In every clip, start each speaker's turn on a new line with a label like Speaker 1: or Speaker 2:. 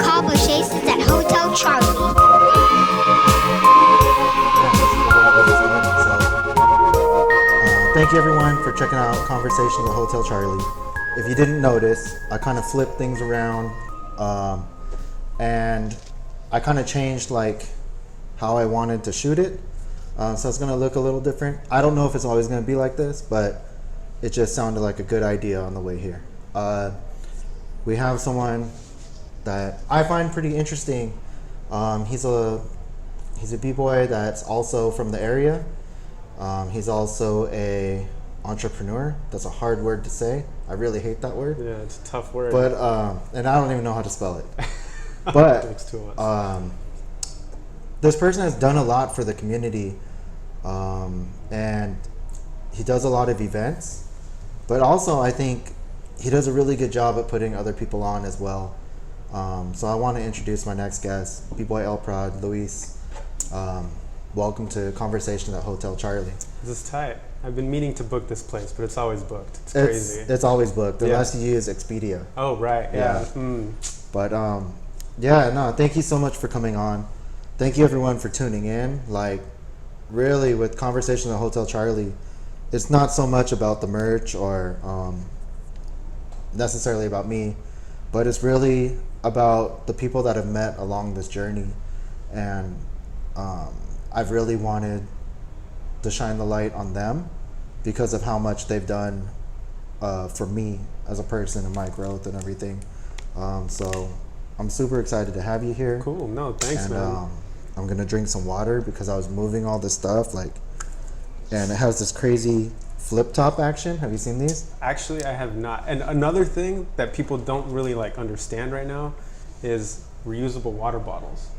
Speaker 1: Conversations at Hotel Charlie.
Speaker 2: Thank you everyone for checking out Conversations at Hotel Charlie. If you didn't notice, I kind of flipped things around and I kind of changed like how I wanted to shoot it. So it's gonna look a little different. I don't know if it's always gonna be like this, but it just sounded like a good idea on the way here. We have someone that I find pretty interesting. He's a B-boy that's also from the area. He's also a entrepreneur. That's a hard word to say. I really hate that word.
Speaker 3: Yeah, it's a tough word.
Speaker 2: But and I don't even know how to spell it. But this person has done a lot for the community, and he does a lot of events. But also, I think he does a really good job at putting other people on as well. So I want to introduce my next guest, BBoy LPrad, Luis. Welcome to Conversation at Hotel Charlie.
Speaker 3: This is tight. I've been meaning to book this place, but it's always booked. It's crazy.
Speaker 2: It's always booked, unless you use Expedia.
Speaker 3: Oh, right. Yeah.
Speaker 2: But yeah, no, thank you so much for coming on. Thank you everyone for tuning in. Like, really, with Conversation at Hotel Charlie, it's not so much about the merch or necessarily about me, but it's really about the people that I've met along this journey. And I've really wanted to shine the light on them because of how much they've done for me as a person and my growth and everything. So I'm super excited to have you here.
Speaker 3: Cool. No, thanks, man.
Speaker 2: I'm gonna drink some water because I was moving all this stuff, and it has this crazy flip top action. Have you seen these?
Speaker 3: Actually, I have not. And another thing that people don't really understand right now is reusable water bottles.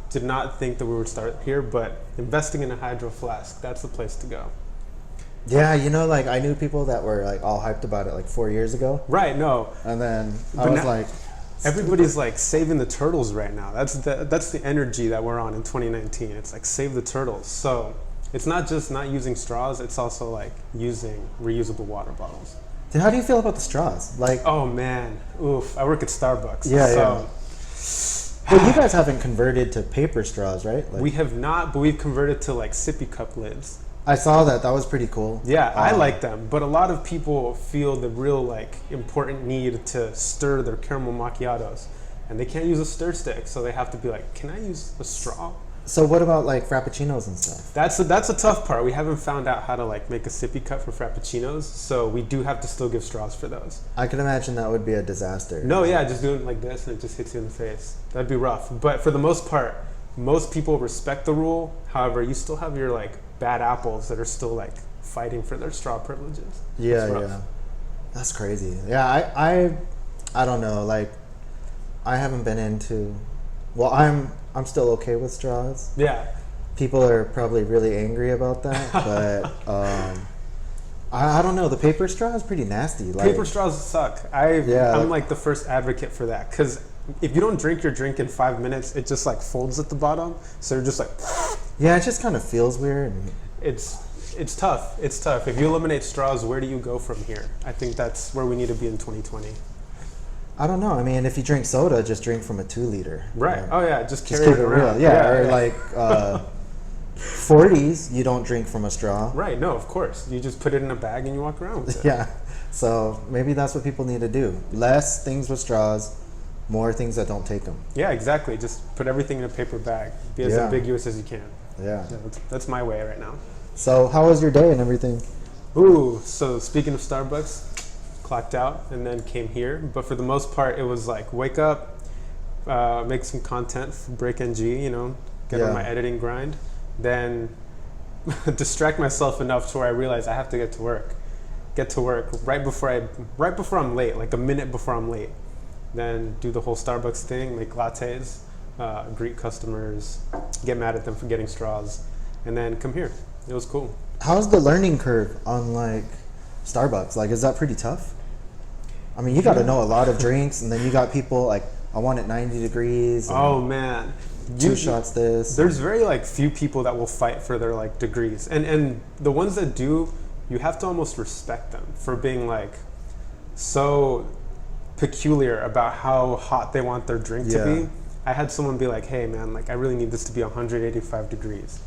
Speaker 3: Did not think that we would start here, but investing in a hydro flask, that's the place to go.
Speaker 2: Yeah, I knew people that were all hyped about it 4 years ago.
Speaker 3: Right, no.
Speaker 2: And then I was
Speaker 3: everybody's saving the turtles right now. That's the energy that we're on in 2019. It's save the turtles. So it's not just not using straws, it's also using reusable water bottles.
Speaker 2: Then how do you feel about the straws?
Speaker 3: Oh man, oof, I work at Starbucks.
Speaker 2: Yeah. Well, you guys haven't converted to paper straws, right?
Speaker 3: We have not, but we've converted to sippy cup lids.
Speaker 2: I saw that. That was pretty cool.
Speaker 3: Yeah, I like them. But a lot of people feel the real important need to stir their caramel macchiatos. And they can't use a stir stick, so they have to be can I use a straw?
Speaker 2: So what about frappuccinos and stuff?
Speaker 3: That's a tough part. We haven't found out how to make a sippy cup for frappuccinos, so we do have to still give straws for those.
Speaker 2: I can imagine that would be a disaster.
Speaker 3: No, yeah, just doing it like this and it just hits you in the face. That'd be rough. But for the most part, most people respect the rule. However, you still have your bad apples that are still fighting for their straw privileges.
Speaker 2: Yeah. That's crazy. Yeah, I don't know. I haven't been into. Well, I'm still okay with straws.
Speaker 3: Yeah.
Speaker 2: People are probably really angry about that, but I don't know. The paper straw is pretty nasty.
Speaker 3: Paper straws suck. I'm the first advocate for that because if you don't drink your drink in 5 minutes, it just folds at the bottom. So you're just
Speaker 2: yeah, it just kind of feels weird.
Speaker 3: It's tough. It's tough. If you eliminate straws, where do you go from here? I think that's where we need to be in 2020.
Speaker 2: I don't know. I mean, if you drink soda, just drink from a 2 liter.
Speaker 3: Right. Oh yeah, just carry
Speaker 2: keep
Speaker 3: it
Speaker 2: it
Speaker 3: around.
Speaker 2: Real. Yeah. Or 40s, you don't drink from a straw.
Speaker 3: Right. No, of course. You just put it in a bag and you walk around with it.
Speaker 2: Yeah. So maybe that's what people need to do. Less things with straws, more things that don't take them.
Speaker 3: Yeah, exactly. Just put everything in a paper bag. Be as ambiguous as you can.
Speaker 2: Yeah.
Speaker 3: That's my way right now.
Speaker 2: So how was your day and everything?
Speaker 3: Ooh, so speaking of Starbucks, clocked out and then came here. But for the most part, it was wake up, make some content for Break NG, get on my editing grind. Then distract myself enough to where I realize I have to get to work. Get to work right before I'm late, a minute before I'm late. Then do the whole Starbucks thing, make lattes, greet customers, get mad at them for getting straws, and then come here. It was cool.
Speaker 2: How's the learning curve on Starbucks? Is that pretty tough? I mean, you got to know a lot of drinks, and then you got people I want it 90 degrees.
Speaker 3: Oh man,
Speaker 2: 2 shots this.
Speaker 3: There's very few people that will fight for their degrees, and the ones that do, you have to almost respect them for being so peculiar about how hot they want their drink to be. I had someone be like, hey man, like I really need this to be 185 degrees.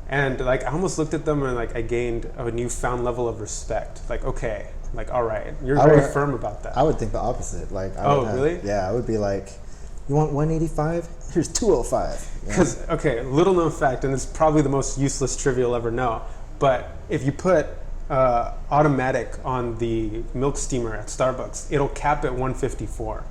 Speaker 3: And like I almost looked at them and like I gained a newfound level of respect. Like, okay, like all right, you're very firm about that.
Speaker 2: I would think the opposite. Like,
Speaker 3: really?
Speaker 2: Yeah, I would be like, you want 185? Here's 205.
Speaker 3: Because okay, little known fact, and it's probably the most useless trivia you'll ever know. But if you put automatic on the milk steamer at Starbucks, it'll cap at 154.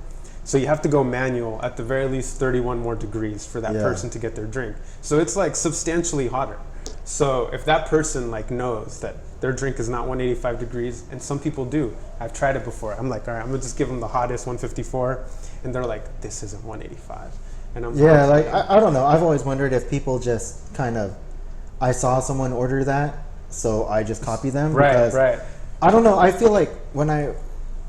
Speaker 3: So you have to go manual at the very least 31 more degrees for that person to get their drink. So it's like substantially hotter. So if that person like knows that their drink is not 185 degrees, and some people do, I've tried it before. I'm like, all right, I'm gonna just give them the hottest 154, and they're like, this isn't 185. And I'm
Speaker 2: like, I don't know. I've always wondered if people just kind of, I saw someone order that, so I just copy them.
Speaker 3: Right.
Speaker 2: I don't know. I feel like when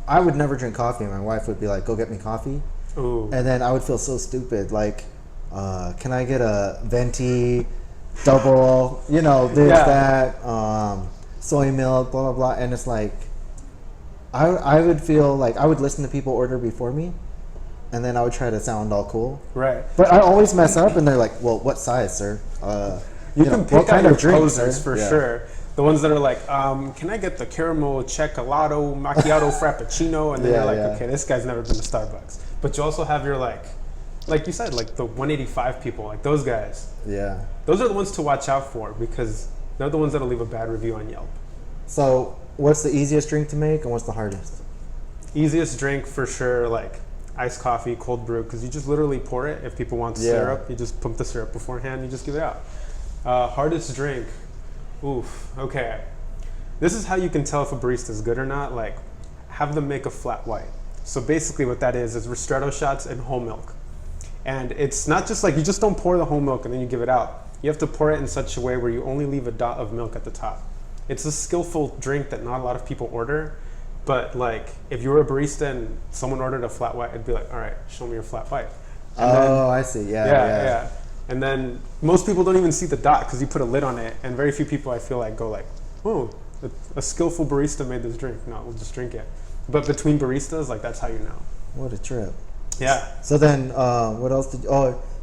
Speaker 2: I would never drink coffee. My wife would be like, go get me coffee.
Speaker 3: Ooh.
Speaker 2: And then I would feel so stupid. Like, can I get a venti, double, that, soy milk, blah, blah, blah. And it's like, I would feel like I would listen to people order before me. And then I would try to sound all cool.
Speaker 3: Right.
Speaker 2: But I always mess up and they're like, well, what size, sir?
Speaker 3: You can pick out your posers for
Speaker 2: Yeah.
Speaker 3: sure. The ones that are like, can I get the caramel cioccolato macchiato frappuccino? And then you're like, okay, this guy's never been to Starbucks. But you also have your like you said, like the 185 people, like those guys.
Speaker 2: Yeah.
Speaker 3: Those are the ones to watch out for because they're the ones that'll leave a bad review on Yelp.
Speaker 2: So what's the easiest drink to make and what's the hardest?
Speaker 3: Easiest drink for sure, like iced coffee, cold brew, because you just literally pour it. If people want syrup, you just pump the syrup beforehand, you just give it out. Hardest drink. Oof, okay. This is how you can tell if a barista is good or not. Like, have them make a flat white. So basically what that is ristretto shots and whole milk. And it's not just like, you just don't pour the whole milk and then you give it out. You have to pour it in such a way where you only leave a dot of milk at the top. It's a skillful drink that not a lot of people order. But like, if you were a barista and someone ordered a flat white, it'd be like, all right, show me your flat white. And
Speaker 2: I see, yeah.
Speaker 3: And then most people don't even see the dot because you put a lid on it, and very few people I feel like go like, oh, a skillful barista made this drink. No, we'll just drink it. But between baristas, like that's how you know.
Speaker 2: What a trip.
Speaker 3: Yeah.
Speaker 2: So then, what else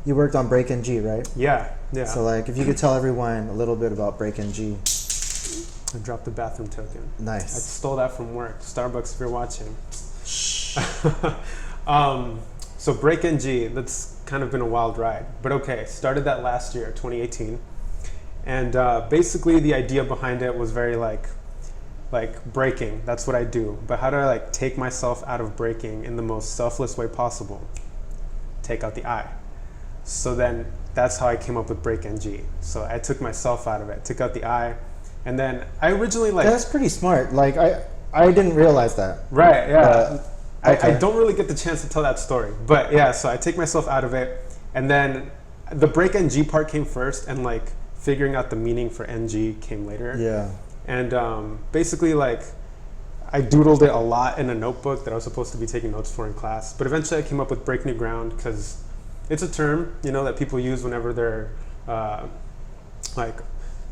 Speaker 2: you worked on Break NG, right?
Speaker 3: Yeah.
Speaker 2: So like, if you could tell everyone a little bit about Break NG.
Speaker 3: I dropped the bathroom token.
Speaker 2: Nice.
Speaker 3: I stole that from work. Starbucks, if you're watching. So Break NG, that's kind of been a wild ride. But okay, started that last year, 2018. And basically the idea behind it was very like breaking, that's what I do. But how do I like take myself out of breaking in the most selfless way possible? Take out the I. So then that's how I came up with Break NG. So I took myself out of it, took out the I. And then I originally like...
Speaker 2: That's pretty smart. Like, I didn't realize that.
Speaker 3: Right, yeah.
Speaker 2: Okay.
Speaker 3: I don't really get the chance to tell that story. But yeah, so I take myself out of it. And then the Break NG part came first, and like figuring out the meaning for NG came later.
Speaker 2: Yeah.
Speaker 3: And basically like I doodled it a lot in a notebook that I was supposed to be taking notes for in class. But eventually I came up with Break New Ground because it's a term, that people use whenever they're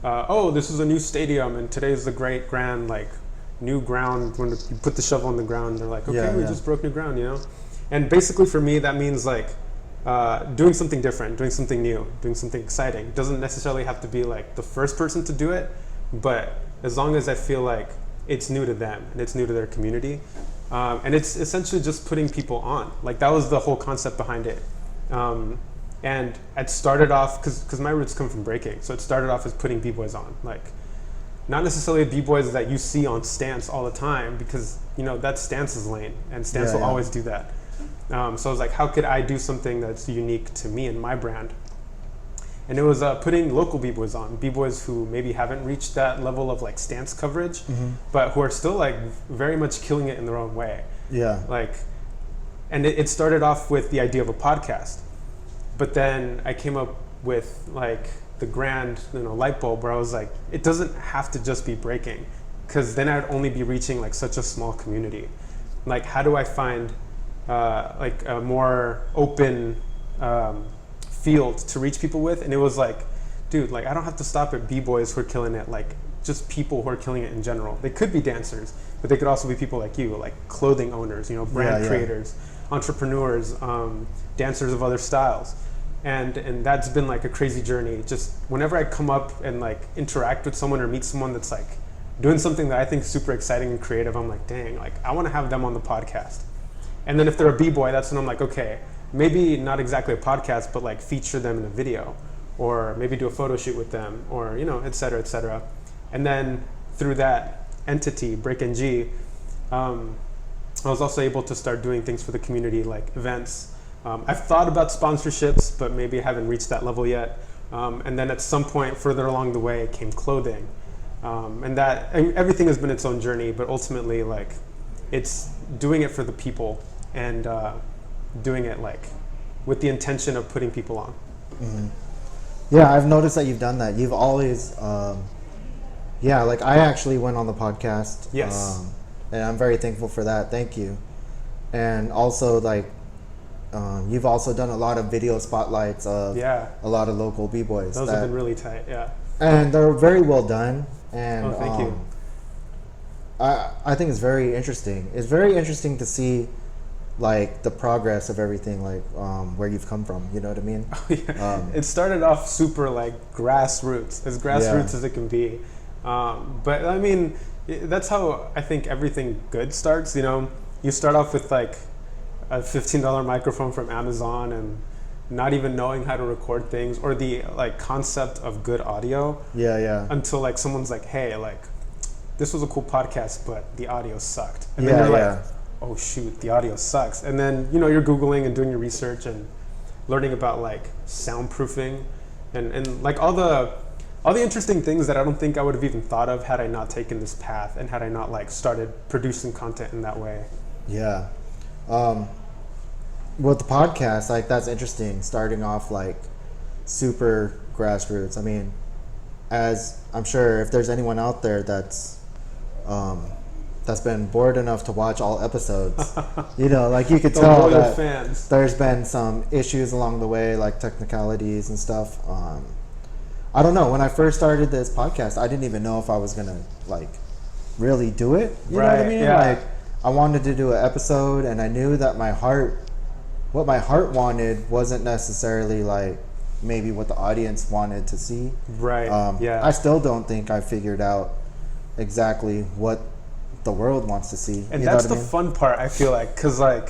Speaker 3: oh, this is a new stadium and today's the great grand new ground. When you put the shovel on the ground, they're like, okay, we just broke new ground, And basically for me that means like doing something different, doing something new, doing something exciting. It doesn't necessarily have to be like the first person to do it, but as long as I feel like it's new to them and it's new to their community. And it's essentially just putting people on. Like that was the whole concept behind it. And it started off, because my roots come from breaking, so it started off as putting B-boys on. Like, not necessarily B-boys that you see on stance all the time, because, that's stance's lane, and stance will always do that. So I was like, how could I do something that's unique to me and my brand? And it was putting local B-boys on, B-boys who maybe haven't reached that level of like stance coverage, but who are still like very much killing it in their own way.
Speaker 2: Yeah.
Speaker 3: And it started off with the idea of a podcast. But then I came up with like the grand, light bulb where I was like, it doesn't have to just be breaking, because then I'd only be reaching like such a small community. Like, how do I find like a more open field to reach people with? And it was like, dude, like I don't have to stop at B-boys who are killing it, like just people who are killing it in general. They could be dancers, but they could also be people like you, like clothing owners, brand creators, entrepreneurs, dancers of other styles. And that's been like a crazy journey. Just whenever I come up and like interact with someone or meet someone that's like doing something that I think is super exciting and creative, I'm like, dang, like I want to have them on the podcast. And then if they're a B-boy, that's when I'm like, okay, maybe not exactly a podcast, but like feature them in a video, or maybe do a photo shoot with them, or et cetera, et cetera. And then through that entity, Break NG, I was also able to start doing things for the community, like events. I've thought about sponsorships, but maybe I haven't reached that level yet. And then at some point further along the way came clothing. And everything has been its own journey, but ultimately like it's doing it for the people and doing it like with the intention of putting people on.
Speaker 2: Mm-hmm. Yeah, I've noticed that you've done that. You've always, like I actually went on the podcast.
Speaker 3: Yes.
Speaker 2: And I'm very thankful for that. Thank you. And also like, you've also done a lot of video spotlights of a lot of local B-boys.
Speaker 3: Those have been really tight, yeah.
Speaker 2: And they're very well done. And
Speaker 3: thank you.
Speaker 2: I think it's very interesting. It's very interesting to see like the progress of everything, like where you've come from. You know what I mean?
Speaker 3: Oh, yeah. It started off super like grassroots, as grassroots as it can be. But I mean, that's how I think everything good starts. You start off with like a $15 microphone from Amazon and not even knowing how to record things or the like concept of good audio. Until like someone's like, hey, like this was a cool podcast, but the audio sucked. And then you're like, oh shoot, the audio sucks. And then you're Googling and doing your research and learning about like soundproofing and like all the interesting things that I don't think I would have even thought of had I not taken this path and had I not like started producing content in that way.
Speaker 2: Yeah. With the podcast, like that's interesting, starting off like super grassroots. I mean, as I'm sure if there's anyone out there that's been bored enough to watch all episodes, like you could tell that
Speaker 3: fans.
Speaker 2: There's been some issues along the way, like technicalities and stuff. I don't know. When I first started this podcast, I didn't even know if I was gonna like really do it. You know what I mean?
Speaker 3: Yeah.
Speaker 2: Like I wanted to do an episode, and I knew that what my heart wanted wasn't necessarily like maybe what the audience wanted to see.
Speaker 3: Right.
Speaker 2: I still don't think I figured out exactly what the world wants to see.
Speaker 3: And that's the fun part, I feel like, because I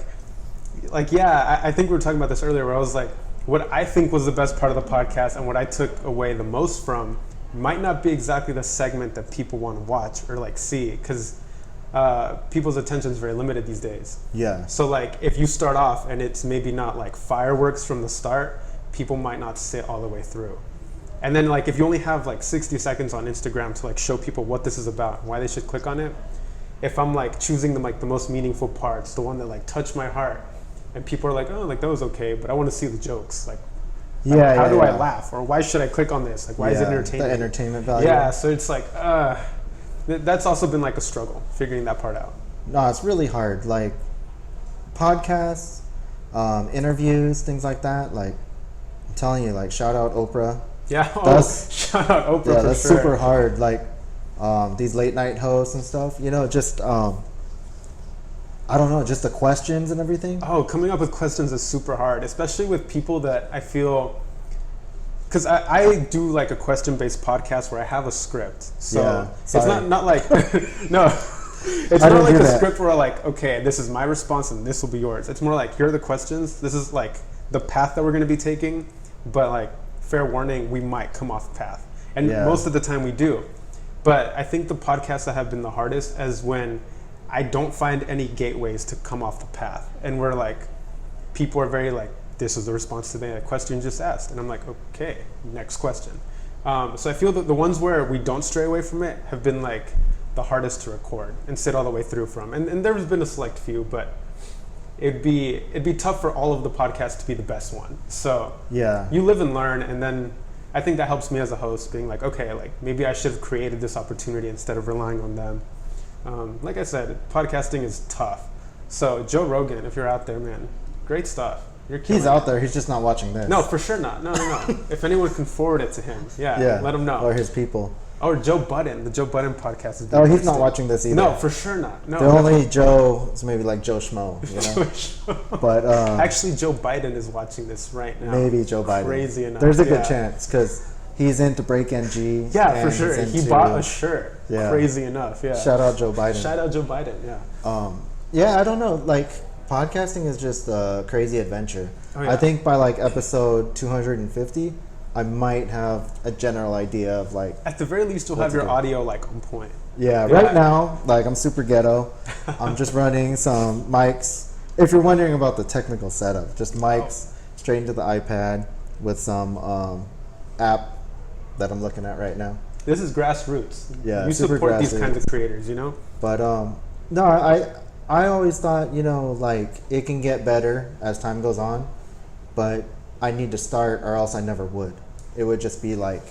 Speaker 3: think we were talking about this earlier, where I was like, what I think was the best part of the podcast and what I took away the most from might not be exactly the segment that people want to watch or like see, because people's attention is very limited these days.
Speaker 2: Yeah.
Speaker 3: So like if you start off and it's maybe not like fireworks from the start, people might not sit all the way through. And then like if you only have like 60 seconds on Instagram to like show people what this is about, why they should click on it, if I'm like choosing the most meaningful parts, the one that like touched my heart, and people are like, oh, like that was okay, but I want to see the jokes. Like, how do I laugh? Or why should I click on this? Like, why is it entertaining?
Speaker 2: The entertainment value.
Speaker 3: Yeah, so it's like, that's also been like a struggle, figuring that part out.
Speaker 2: No, it's really hard. Like, podcasts, interviews, things like that. Like, I'm telling you, like, shout out Oprah.
Speaker 3: Yeah, shout out Oprah.
Speaker 2: Yeah, that's super hard. Like, these late night hosts and stuff. Just I don't know, just the questions and everything.
Speaker 3: Oh, coming up with questions is super hard, especially with people that I feel, because I do like a question-based podcast where I have a script. So it's not like, no, it's not like a script where like, okay, this is my response and this will be yours. It's more like, here are the questions. This is like the path that we're going to be taking, but like, fair warning, we might come off path. And most of the time we do. But I think the podcasts that have been the hardest is when I don't find any gateways to come off the path. And we're like, people are very like, this is the response to the question you just asked. And I'm like, okay, next question. So I feel that the ones where we don't stray away from it have been like the hardest to record and sit all the way through from. And there's been a select few, but it'd be tough for all of the podcasts to be the best one. So you live and learn, and then I think that helps me as a host, being like, okay, like maybe I should have created this opportunity instead of relying on them. Like I said, podcasting is tough. So Joe Rogan, if you're out there, man, great stuff.
Speaker 2: He's out there. He's just not watching this.
Speaker 3: No, for sure not. No. If anyone can forward it to him, let him know.
Speaker 2: Or his people.
Speaker 3: Or Joe Budden. The Joe Budden podcast is
Speaker 2: Oh, he's
Speaker 3: interesting.
Speaker 2: not watching this either.
Speaker 3: No, for sure not. No,
Speaker 2: The only Joe is maybe like Joe Schmo, you know. But
Speaker 3: actually, Joe Biden is watching this right now.
Speaker 2: maybe Joe Biden.
Speaker 3: Crazy enough.
Speaker 2: There's a good chance because he's into Break NG.
Speaker 3: Yeah,
Speaker 2: and
Speaker 3: for sure.
Speaker 2: he's
Speaker 3: He
Speaker 2: into-
Speaker 3: bought a shirt.
Speaker 2: Yeah.
Speaker 3: Crazy enough. Yeah.
Speaker 2: Shout out Joe Biden.
Speaker 3: Shout out Joe Biden. Yeah.
Speaker 2: Yeah, I don't know. Like, podcasting is just a crazy adventure.
Speaker 3: Oh, yeah.
Speaker 2: I think by like episode 250, I might have a general idea of like.
Speaker 3: At the very least, you'll
Speaker 2: What
Speaker 3: have
Speaker 2: to
Speaker 3: your
Speaker 2: do.
Speaker 3: audio like on point.
Speaker 2: Yeah,
Speaker 3: Yeah.
Speaker 2: right now, like I'm super ghetto. I'm just running some mics. If you're wondering about the technical setup, just mics straight into the iPad with some app that I'm looking at right now.
Speaker 3: This is grassroots.
Speaker 2: Yeah,
Speaker 3: You
Speaker 2: super
Speaker 3: support these
Speaker 2: grassroots.
Speaker 3: kinds of creators, you know?
Speaker 2: But no, I always thought, you know, like it can get better as time goes on, but I need to start or else I never would. It would just be like,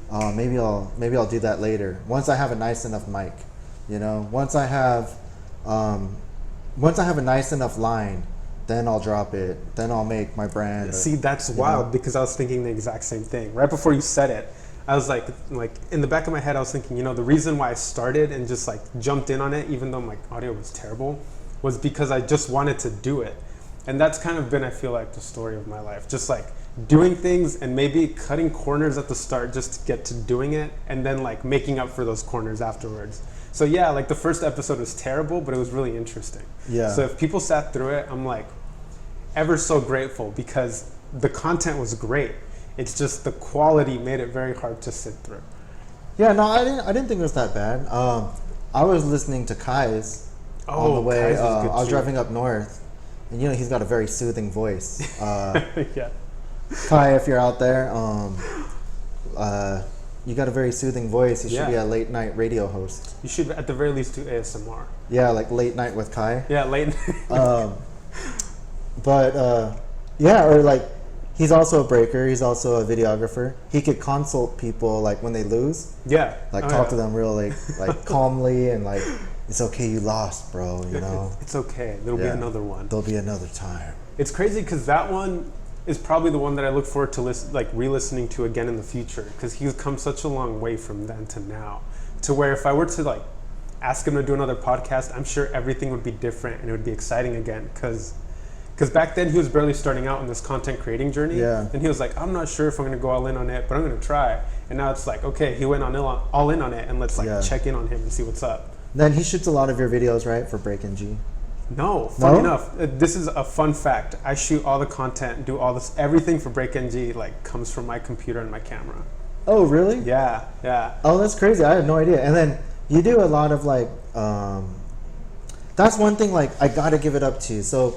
Speaker 2: maybe I'll do that later once I have a nice enough mic, you know. Once I have a nice enough line, then I'll drop it. Then I'll make my brand.
Speaker 3: See, that's wild because I was thinking the exact same thing. Right before you said it, I was like in the back of my head, I was thinking, you know, the reason why I started and just like jumped in on it, even though my audio was terrible, was because I just wanted to do it. And that's kind of been, I feel like, the story of my life. Just like doing things and maybe cutting corners at the start just to get to doing it and then like making up for those corners afterwards. So yeah, like the first episode was terrible, but it was really interesting.
Speaker 2: Yeah.
Speaker 3: So if people sat through it, I'm like ever so grateful because the content was great. It's just the quality made it very hard to sit through.
Speaker 2: Yeah, no, I didn't think it was that bad. I was listening to Kai's on the way.
Speaker 3: Kai's was good
Speaker 2: I was
Speaker 3: too.
Speaker 2: driving up north, and you know he's got a very soothing voice.
Speaker 3: Yeah.
Speaker 2: Kai, if you're out there, you got a very soothing voice. You should
Speaker 3: Yeah.
Speaker 2: be a late night radio host.
Speaker 3: You should at the very least do ASMR.
Speaker 2: Yeah, like late night with Kai.
Speaker 3: Yeah, late.
Speaker 2: Yeah, or like he's also a breaker. He's also a videographer. He could consult people like when they lose,
Speaker 3: Yeah.
Speaker 2: like
Speaker 3: Oh,
Speaker 2: talk
Speaker 3: yeah.
Speaker 2: to them real like calmly and like it's okay, you lost, bro. You know,
Speaker 3: It's okay. There'll be
Speaker 2: Yeah.
Speaker 3: another one.
Speaker 2: there'll be another time.
Speaker 3: It's crazy because that one is probably the one that I look forward to re-listening to again in the future because he's come such a long way from then to now. To where if I were to like ask him to do another podcast, I'm sure everything would be different and it would be exciting again because back then he was barely starting out in this content creating journey.
Speaker 2: Yeah.
Speaker 3: And he was like, I'm not sure if I'm going to go all in on it, but I'm going to try. And now it's like, okay, he went all in on it and let's like
Speaker 2: Yeah.
Speaker 3: check in on him and see what's up.
Speaker 2: Then he shoots a lot of your videos, right, for Breakin' G.
Speaker 3: No, funny
Speaker 2: No?
Speaker 3: enough, this is a fun fact. I shoot all the content, do all this, everything for BreakNG like comes from my computer and my camera.
Speaker 2: Oh, really?
Speaker 3: Yeah, yeah.
Speaker 2: Oh, that's crazy. I had no idea. And then you do a lot of like, that's one thing like I gotta give it up to you. So,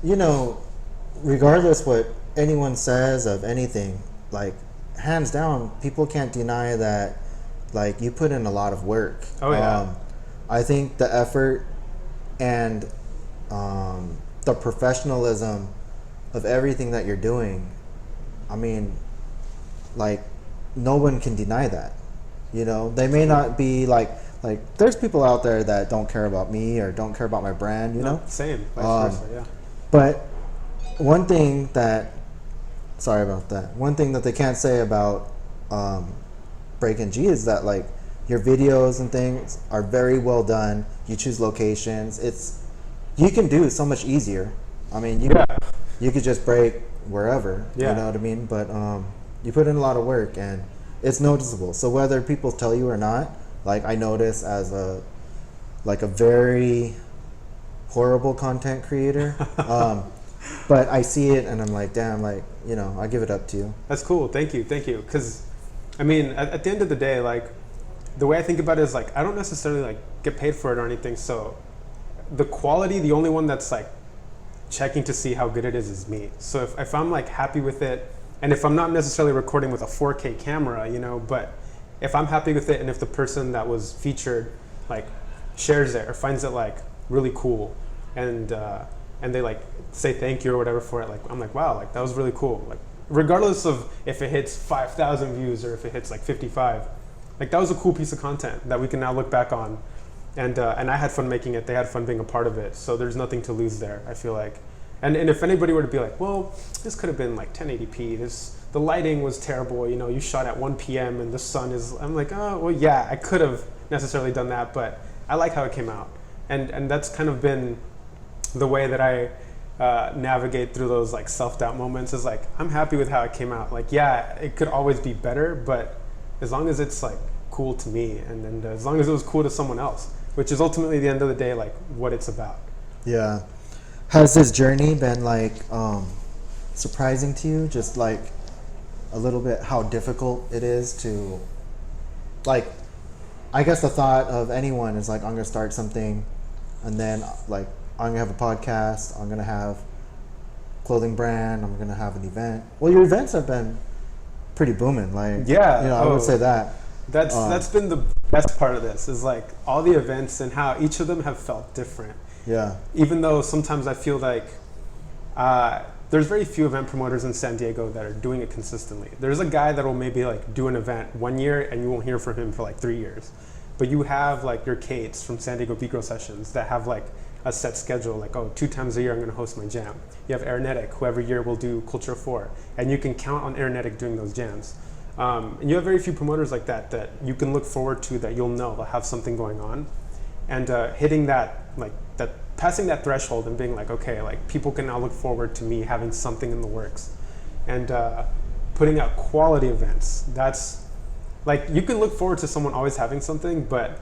Speaker 2: you know, regardless what anyone says of anything, like hands down, people can't deny that like you put in a lot of work.
Speaker 3: Oh, yeah.
Speaker 2: I think the effort and the professionalism of everything that you're doing, I mean, like no one can deny that. You know, they may not be like there's people out there that don't care about me or don't care about my brand, you know?
Speaker 3: Same, vice versa, yeah.
Speaker 2: But one thing that, sorry about that, one thing that they can't say about Breakin' G is that like your videos and things are very well done. You choose locations. You can do it so much easier. I mean, you could just break wherever,
Speaker 3: Yeah.
Speaker 2: you know what I mean? But you put in a lot of work and it's noticeable. So whether people tell you or not, like I notice as a very horrible content creator, but I see it and I'm like, damn, like, you know, I give it up to you.
Speaker 3: That's cool. Thank you. Because, I mean, at the end of the day, like, the way I think about it is like I don't necessarily like get paid for it or anything. So, the quality, the only one that's like checking to see how good it is me. So if I'm like happy with it, and if I'm not necessarily recording with a 4K camera, you know, but if I'm happy with it, and if the person that was featured like shares it or finds it like really cool, and they like say thank you or whatever for it, like I'm like, wow, like that was really cool. Like regardless of if it hits 5,000 views or if it hits like 55, like that was a cool piece of content that we can now look back on. And I had fun making it. They had fun being a part of it. So there's nothing to lose there, I feel like. And if anybody were to be like, well, this could have been like 1080p. The lighting was terrible. You shot at 1 p.m. and the sun is. I'm like, oh, well, yeah, I could have necessarily done that, but I like how it came out. And that's kind of been the way that I navigate through those like self-doubt moments. Is like, I'm happy with how it came out. Like, yeah, it could always be better, but as long as it's like cool to me, and as long as it was cool to someone else, which is ultimately at the end of the day like what it's about.
Speaker 2: Yeah. Has this journey been like surprising to you? Just like a little bit how difficult it is to, like, I guess the thought of anyone is like, I'm gonna start something, and then like I'm gonna have a podcast, I'm gonna have clothing brand, I'm gonna have an event. Well, your events have been pretty booming. Like,
Speaker 3: yeah,
Speaker 2: I would say that.
Speaker 3: That's been the best part of this, is like all the events and how each of them have felt different.
Speaker 2: Yeah.
Speaker 3: Even though sometimes I feel like there's very few event promoters in San Diego that are doing it consistently. There's a guy that will maybe like do an event 1 year and you won't hear from him for like 3 years. But you have like your Kates from San Diego B-Girl Sessions that have like a set schedule, like, oh, 2 times a year I'm gonna host my jam. You have Aeronetic, who every year will do Culture 4, and you can count on Aeronetic doing those jams. And you have very few promoters like that you can look forward to, that you'll know they'll have something going on. And hitting that, like that, passing that threshold and being like, okay, like people can now look forward to me having something in the works. And putting out quality events, that's like, you can look forward to someone always having something, but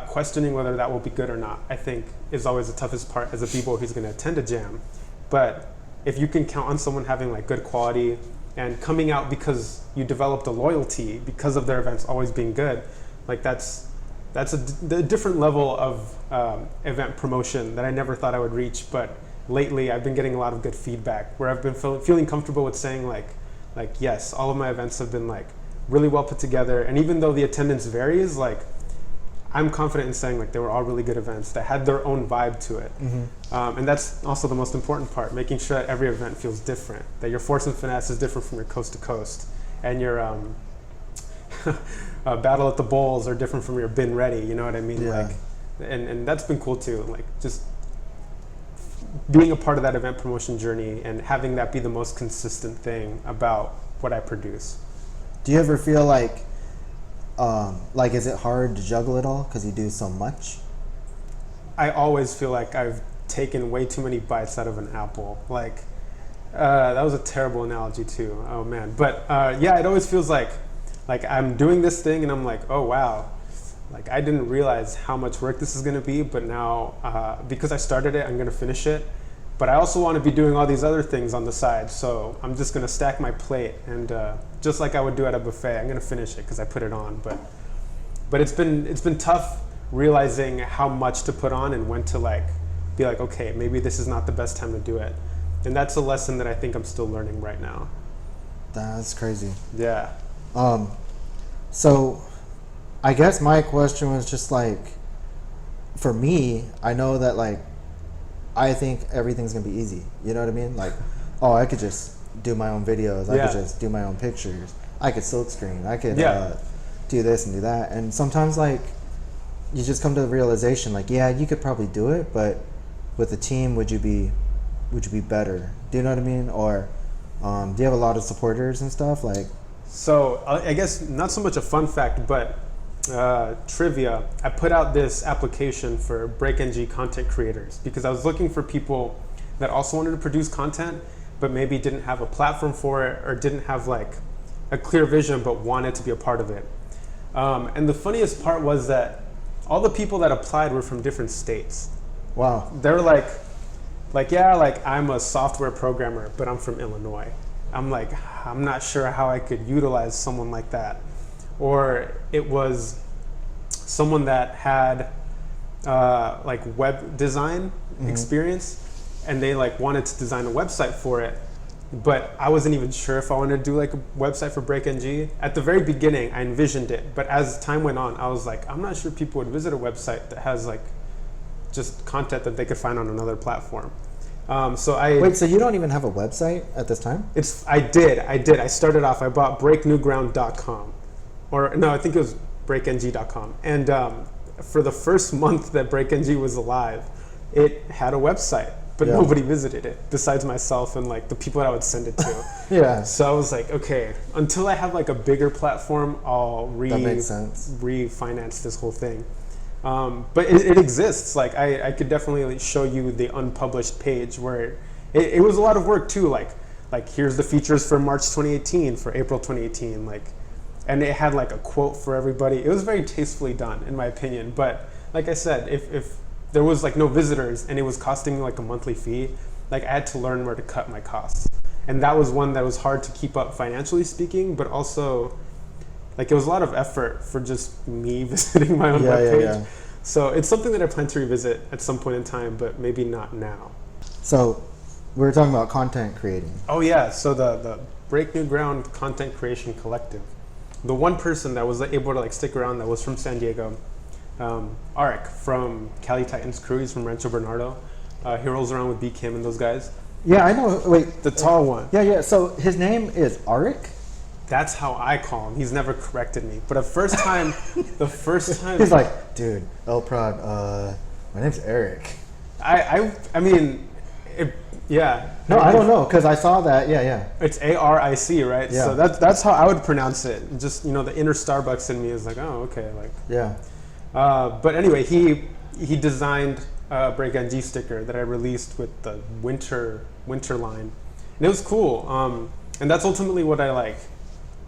Speaker 3: questioning whether that will be good or not, I think, is always the toughest part as a b-boy who's going to attend a jam. But if you can count on someone having like good quality and coming out because you developed a loyalty because of their events always being good, like that's a different level of event promotion that I never thought I would reach. But lately I've been getting a lot of good feedback where I've been feeling comfortable with saying like yes, all of my events have been like really well put together, and even though the attendance varies, like I'm confident in saying like they were all really good events that had their own vibe to it. Mm-hmm. And that's also the most important part, making sure that every event feels different, that your Force and Finesse is different from your Coast to Coast, and your Battle at the Bowls are different from your Been Ready, you know what I mean?
Speaker 2: Yeah.
Speaker 3: Like, and that's been cool too, like just being a part of that event promotion journey and having that be the most consistent thing about what I produce.
Speaker 2: Do you ever feel like is it hard to juggle it all because you do so much?
Speaker 3: I always feel like I've taken way too many bites out of an apple. Like, that was a terrible analogy too. Oh man. But yeah, it always feels like I'm doing this thing and I'm like, oh wow, like I didn't realize how much work this is gonna be, but now because I started it, I'm gonna finish it. But I also want to be doing all these other things on the side, so I'm just gonna stack my plate, and just like I would do at a buffet, I'm gonna finish it because I put it on. But it's been tough realizing how much to put on and when to like be like, okay, maybe this is not the best time to do it, and that's a lesson that I think I'm still learning right now.
Speaker 2: That's crazy.
Speaker 3: Yeah.
Speaker 2: So I guess my question was just like, for me, I know that like I think everything's gonna be easy. You know what I mean? Like, oh, I could just do my own videos. I could just do my own pictures. I could silk screen. I could do this and do that. And sometimes like you just come to the realization like, yeah, you could probably do it, but with a team, would you be better? Do you know what I mean? Or do you have a lot of supporters and stuff? Like,
Speaker 3: so I guess not so much a fun fact, but trivia. I put out this application for BreakNG content creators because I was looking for people that also wanted to produce content, but maybe didn't have a platform for it or didn't have like a clear vision, but wanted to be a part of it. And the funniest part was that all the people that applied were from different states.
Speaker 2: wow.
Speaker 3: They're like, yeah, like I'm a software programmer, but I'm from Illinois. I'm like, I'm not sure how I could utilize someone like that. Or it was someone that had like web design experience, and they like wanted to design a website for it, but I wasn't even sure if I wanted to do like a website for BreakNG. At the very beginning, I envisioned it, but as time went on, I was like, I'm not sure people would visit a website that has like just content that they could find on another platform.
Speaker 2: Wait, so you don't even have a website at this time?
Speaker 3: I did. I started off, I bought breaknewground.com. Or no, I think it was breakng.com. And for the first month that BreakNG was alive, it had a website, but
Speaker 2: Yeah.
Speaker 3: nobody visited it besides myself and like the people that I would send it to.
Speaker 2: Yeah.
Speaker 3: So I was like, okay, until I have like a bigger platform, I'll
Speaker 2: That makes sense.
Speaker 3: refinance this whole thing. But it exists. Like I could definitely show you the unpublished page where it was a lot of work too. Like here's the features for March 2018, for April 2018, and it had like a quote for everybody. It was very tastefully done, in my opinion. But like I said, if there was like no visitors and it was costing me like a monthly fee, like I had to learn where to cut my costs. And that was one that was hard to keep up financially speaking, but also like it was a lot of effort for just me visiting my own webpage.
Speaker 2: Yeah.
Speaker 3: So it's something that I plan to revisit at some point in time, but maybe not now.
Speaker 2: So we were talking about content creating.
Speaker 3: Oh yeah, so the Break New Ground Content Creation Collective. The one person that was able to like stick around that was from San Diego, Arik from Cali Titans crew. He's from Rancho Bernardo. He rolls around with B Kim and those guys.
Speaker 2: Yeah, I know. Wait,
Speaker 3: The tall one.
Speaker 2: yeah. So his name is Arik.
Speaker 3: That's how I call him. He's never corrected me. But the first time,
Speaker 2: He's like, dude, LPrad, my name's Eric.
Speaker 3: I mean, yeah.
Speaker 2: No, I don't know, because I saw that. Yeah.
Speaker 3: It's ARIC, right?
Speaker 2: Yeah.
Speaker 3: So that's how I would pronounce it. Just, the inner Starbucks in me is like, oh, okay, like.
Speaker 2: Yeah.
Speaker 3: But anyway, he designed a Break NG sticker that I released with the winter line, and it was cool. And that's ultimately what I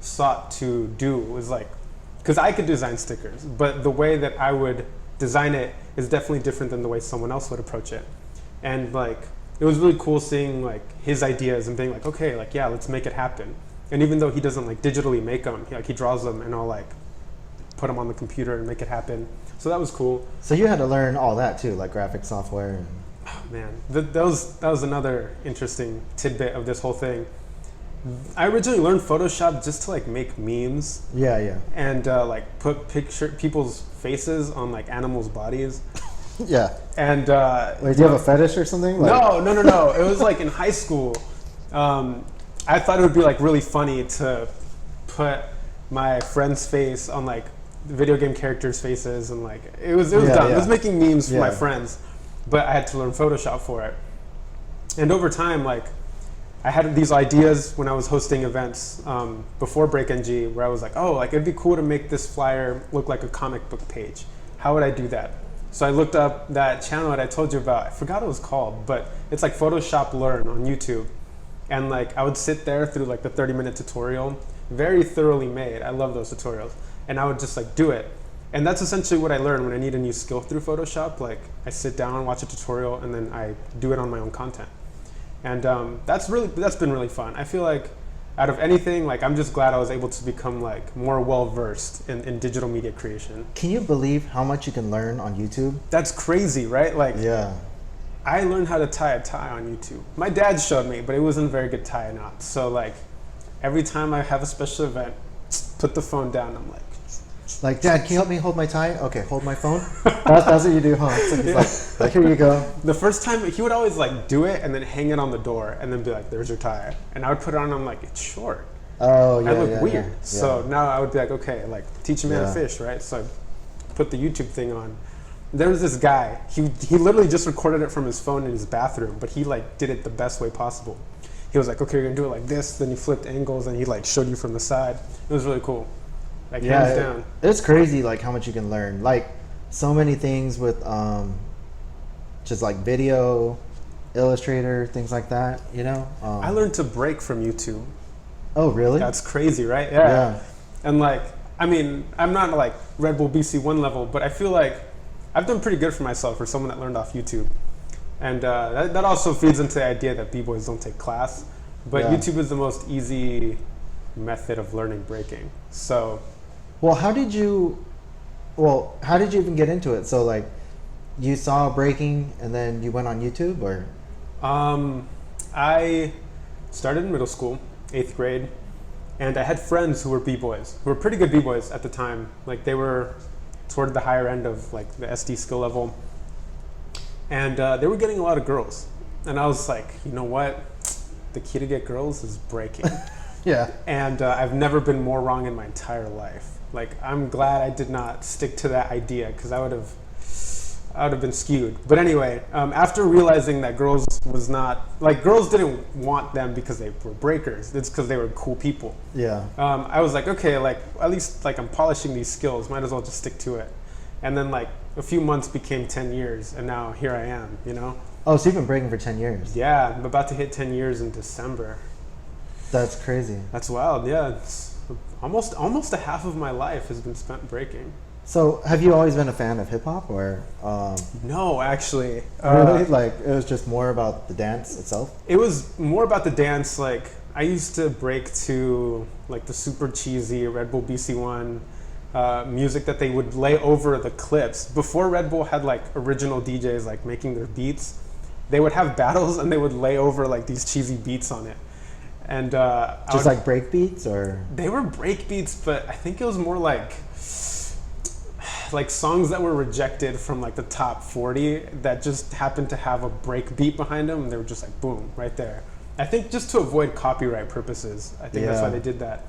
Speaker 3: sought to do, was because I could design stickers, but the way that I would design it is definitely different than the way someone else would approach it. And it was really cool seeing his ideas and being like, okay, yeah, let's make it happen. And even though he doesn't digitally make them, he draws them, and I'll put them on the computer and make it happen. So that was cool.
Speaker 2: So you had to learn all that too, like graphic software. And...
Speaker 3: Oh, man, that was another interesting tidbit of this whole thing. I originally learned Photoshop just to make memes.
Speaker 2: Yeah.
Speaker 3: And put people's faces on animals' bodies.
Speaker 2: Yeah.
Speaker 3: And
Speaker 2: Wait, do you have a fetish or something?
Speaker 3: No. It was in high school. I thought it would be really funny to put my friend's face on video game characters' faces, and it was dumb.
Speaker 2: Yeah.
Speaker 3: It was making memes for my
Speaker 2: Yeah.
Speaker 3: friends, but I had to learn Photoshop for it. And over time, I had these ideas when I was hosting events before Break NG, where I was like, oh, it'd be cool to make this flyer look like a comic book page. How would I do that? So I looked up that channel that I told you about. I forgot what it was called, but it's Photoshop Learn on YouTube. And I would sit there through the 30-minute tutorial, very thoroughly made. I love those tutorials. And I would just do it. And that's essentially what I learned when I need a new skill through Photoshop. I sit down, watch a tutorial, and then I do it on my own content. And that's been really fun. I feel out of anything, I'm just glad I was able to become more well-versed in digital media creation.
Speaker 2: Can you believe how much you can learn on YouTube?
Speaker 3: That's crazy, right?
Speaker 2: Yeah.
Speaker 3: I learned how to tie a tie on YouTube. My dad showed me, but it wasn't a very good tie knot. So every time I have a special event, put the phone down, I'm
Speaker 2: Dad, can you help me hold my tie? Okay, hold my phone. That's what you do, huh? It's here you go.
Speaker 3: The first time, he would always do it and then hang it on the door and then be like, there's your tie. And I would put it on, and I'm it's short.
Speaker 2: Oh, yeah.
Speaker 3: I look weird.
Speaker 2: Yeah.
Speaker 3: So now I would be okay, teach a man to fish, right? So I put the YouTube thing on. There was this guy, he literally just recorded it from his phone in his bathroom, but he did it the best way possible. He was okay, you're gonna do it like this, then he flipped angles and he showed you from the side. It was really cool. Hands down.
Speaker 2: It's crazy how much you can learn. So many things with just video, Illustrator, things like that,
Speaker 3: I learned to break from YouTube.
Speaker 2: Oh, really?
Speaker 3: That's crazy, right?
Speaker 2: Yeah.
Speaker 3: And I mean, I'm not Red Bull BC1 level, but I feel I've done pretty good for myself for someone that learned off YouTube. And that also feeds into the idea that B-boys don't take class. But YouTube is the most easy method of learning breaking. So...
Speaker 2: Well, how did you even get into it? So you saw breaking and then you went on YouTube, or?
Speaker 3: I started in middle school, 8th grade, and I had friends who were B-boys, who were pretty good B-boys at the time. They were toward the higher end of the SD skill level. And they were getting a lot of girls. And I was you know what? The key to get girls is breaking.
Speaker 2: Yeah.
Speaker 3: And I've never been more wrong in my entire life. I'm glad I did not stick to that idea, because I I would have been skewed. But anyway, after realizing that girls was not like girls didn't want them because they were breakers. It's because they were cool people.
Speaker 2: Yeah.
Speaker 3: I was like, okay, like at least like I'm polishing these skills. Might as well just stick to it. And then like a few months became 10 years, and now here I am. You know.
Speaker 2: Oh, so you've been breaking for 10 years?
Speaker 3: Yeah, I'm about to hit 10 years in December.
Speaker 2: That's crazy.
Speaker 3: That's wild. Yeah, it's almost a half of my life has been spent breaking.
Speaker 2: So, have you always been a fan of hip hop, or?
Speaker 3: No, actually.
Speaker 2: Really? Like, it was just more about the dance itself?
Speaker 3: It was more about the dance. Like, I used to break to like the super cheesy Red Bull BC1 music that they would lay over the clips. Before Red Bull had like original DJs like making their beats, they would have battles and they would lay over like these cheesy beats on it. And
Speaker 2: just like break beats, or?
Speaker 3: They were break beats, but I think it was more like songs that were rejected from like the top 40 that just happened to have a break beat behind them, and they were just like boom right there. I think just to avoid copyright purposes. I think that's why they did that.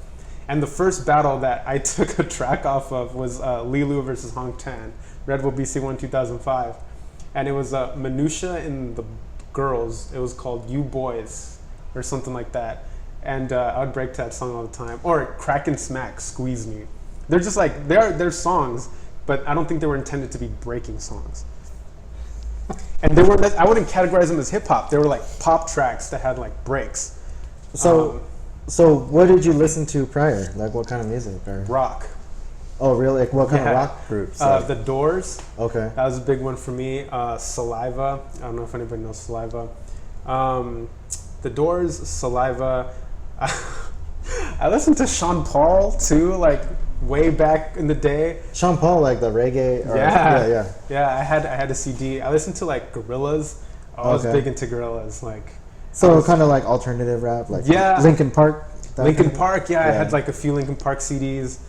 Speaker 3: And the first battle that I took a track off of was Lilu versus Hong Tan, Red Bull BC1 2005, and it was Minutia in the Girls. It was called You Boys or something like that, and I would break to that song all the time. Or Crack and Smack, Squeeze Me. They're just like they're songs, but I don't think they were intended to be breaking songs. And they were I wouldn't categorize them as hip hop. They were like pop tracks that had like breaks.
Speaker 2: So what did you listen to prior? Like what kind of music? Or?
Speaker 3: Rock.
Speaker 2: Oh, really? Like what kind of rock groups? Like?
Speaker 3: The Doors.
Speaker 2: Okay.
Speaker 3: That was a big one for me. Saliva. I don't know if anybody knows Saliva. The Doors, Saliva. I listened to Sean Paul too, like way back in the day.
Speaker 2: Sean Paul, like the reggae. Or,
Speaker 3: yeah. I had a CD. I listened to like Gorillaz. I was big into Gorillaz. Like,
Speaker 2: so kind of like alternative rap, like Linkin Park.
Speaker 3: Linkin Park. Yeah, I had like a few Linkin Park CDs.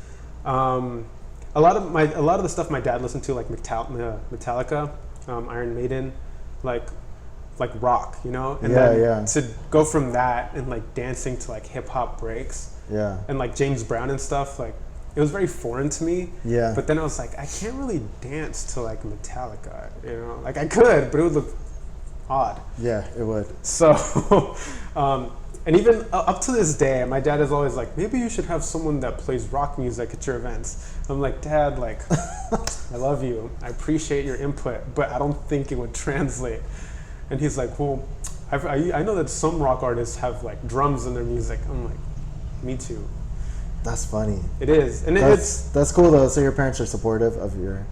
Speaker 3: A lot of the stuff my dad listened to, like Metallica, Iron Maiden, like rock, you know. And then to go from that and like dancing to like hip hop breaks.
Speaker 2: Yeah. And
Speaker 3: like James Brown and stuff, like it was very foreign to me.
Speaker 2: Yeah.
Speaker 3: But then I was like, I can't really dance to like Metallica, you know. Like I could, but it would look odd.
Speaker 2: Yeah, it would.
Speaker 3: So, and even up to this day, my dad is always like, maybe you should have someone that plays rock music at your events. I'm like, Dad, like, I love you. I appreciate your input, but I don't think it would translate. And he's like, well, I know that some rock artists have like drums in their music. I'm like, me too.
Speaker 2: That's funny.
Speaker 3: It is, and
Speaker 2: that's cool though. So your parents are supportive of your.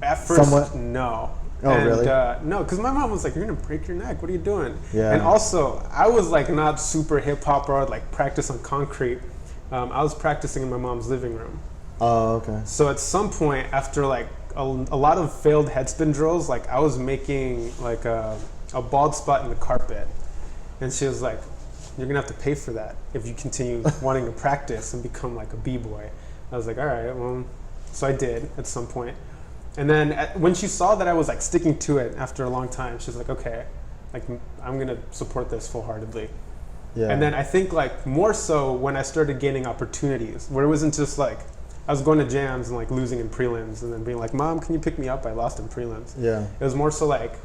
Speaker 3: At first,
Speaker 2: somewhat?
Speaker 3: No.
Speaker 2: Oh, and, really?
Speaker 3: No, because my mom was like, "You're gonna break your neck. What are you doing?"
Speaker 2: Yeah.
Speaker 3: And also, I was like not super hip hop or like practice on concrete. I was practicing in my mom's living room.
Speaker 2: Oh, okay.
Speaker 3: So at some point, after like a lot of failed headspin drills, like I was making like a bald spot in the carpet, and she was like, "You're gonna have to pay for that if you continue wanting to practice and become like a b-boy." I was like, "All right, well," so I did at some point. And then when she saw that I was like sticking to it after a long time, she's like, "Okay, like I'm gonna support this full-heartedly." Yeah. And then I think like more so when I started gaining opportunities, where it wasn't just like I was going to jams and like losing in prelims, and then being like, "Mom, can you pick me up? I lost in prelims."
Speaker 2: Yeah.
Speaker 3: It was more so like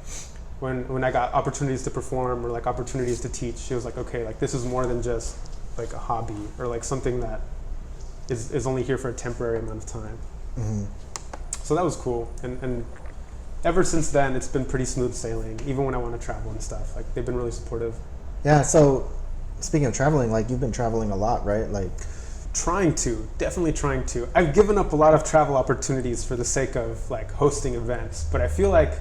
Speaker 3: when I got opportunities to perform or like opportunities to teach, she was like, "Okay, like this is more than just like a hobby or like something that is only here for a temporary amount of time." Mm-hmm. So that was cool, and ever since then it's been pretty smooth sailing. Even when I want to travel and stuff, like they've been really supportive.
Speaker 2: Yeah. So speaking of traveling, like you've been traveling a lot, right? Like
Speaker 3: definitely trying to. I've given up a lot of travel opportunities for the sake of like hosting events, but I feel like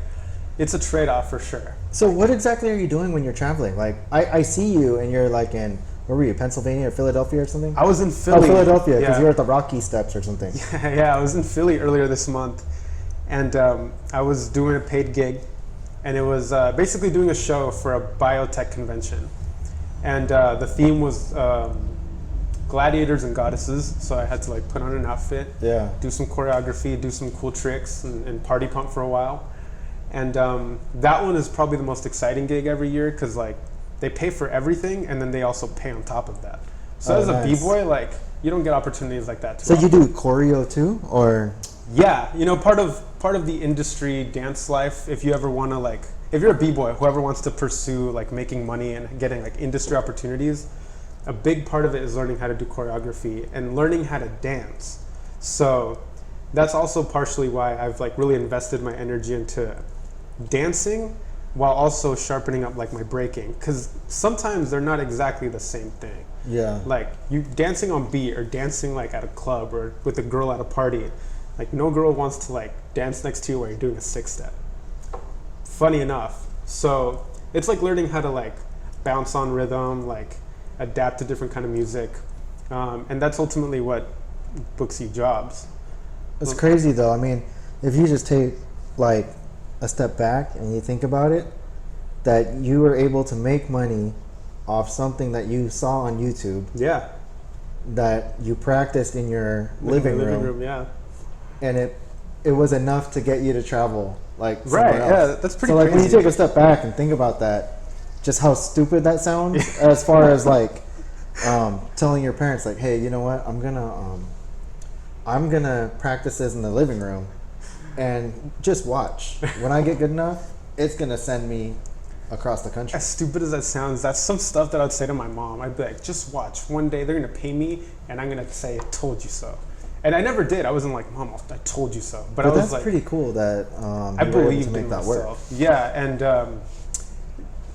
Speaker 3: it's a trade-off for sure.
Speaker 2: So what exactly are you doing when you're traveling? Like I see you and you're like in, where were you, Pennsylvania or Philadelphia or something?
Speaker 3: I was in Philly.
Speaker 2: Oh, Philadelphia, because you're at the Rocky Steps or something.
Speaker 3: Yeah, I was in Philly earlier this month, and I was doing a paid gig, and it was basically doing a show for a biotech convention. And the theme was gladiators and goddesses, so I had to like put on an outfit, do some choreography, do some cool tricks, and party pump for a while. And that one is probably the most exciting gig every year, because like they pay for everything and then they also pay on top of that. So as a b-boy, like you don't get opportunities like that too often.
Speaker 2: You do choreo too, or?
Speaker 3: Yeah, part of the industry dance life. If you ever want to like, if you're a b-boy, whoever wants to pursue like making money and getting like industry opportunities, a big part of it is learning how to do choreography and learning how to dance. So that's also partially why I've like really invested my energy into dancing while also sharpening up like my breaking, because sometimes they're not exactly the same thing.
Speaker 2: Yeah.
Speaker 3: Like you dancing on beat or dancing like at a club or with a girl at a party, like no girl wants to like dance next to you while you're doing a 6-step. Funny enough. So it's like learning how to like bounce on rhythm, like adapt to different kind of music, and that's ultimately what books you jobs.
Speaker 2: It's crazy though. I mean, if you just take like a step back and you think about it, that you were able to make money off something that you saw on YouTube.
Speaker 3: Yeah.
Speaker 2: That you practiced in your living room.
Speaker 3: Yeah.
Speaker 2: And it was enough to get you to travel like somewhere
Speaker 3: Right.
Speaker 2: else.
Speaker 3: Yeah, that's pretty.
Speaker 2: So like
Speaker 3: crazy.
Speaker 2: when you take a step back and think about that, just how stupid that sounds as far as like telling your parents like, hey, you know what, I'm gonna practice this in the living room and just watch. When I get good enough, it's gonna send me across the country.
Speaker 3: As stupid as that sounds, that's some stuff that I'd say to my mom. I'd be like, just watch. One day they're gonna pay me and I'm gonna say, I told you so. And I never did. I wasn't like, Mom, I told you so. But I was
Speaker 2: that's
Speaker 3: like,
Speaker 2: pretty cool that
Speaker 3: I
Speaker 2: you were able
Speaker 3: believed
Speaker 2: to make
Speaker 3: in
Speaker 2: that work.
Speaker 3: myself. Yeah, and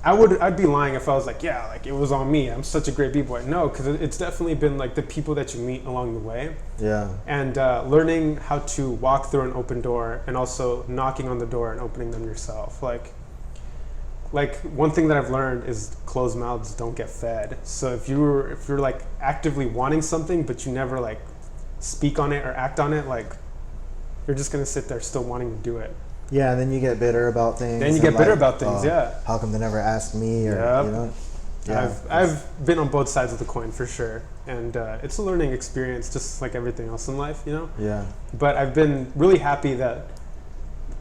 Speaker 3: I'd be lying if I was like, yeah, like it was on me. I'm such a great b-boy. No, because it's definitely been like the people that you meet along the way.
Speaker 2: Yeah.
Speaker 3: And learning how to walk through an open door and also knocking on the door and opening them yourself. Like one thing that I've learned is closed mouths don't get fed. So if you're like actively wanting something but you never like speak on it or act on it, like you're just gonna sit there still wanting to do it.
Speaker 2: Yeah, and then you get bitter about things.
Speaker 3: Then you get bitter about things, yeah.
Speaker 2: How come they never asked me? Or
Speaker 3: Yep.
Speaker 2: you know? Yeah.
Speaker 3: I've been on both sides of the coin for sure, and it's a learning experience, just like everything else in life, you know.
Speaker 2: Yeah.
Speaker 3: But I've been really happy that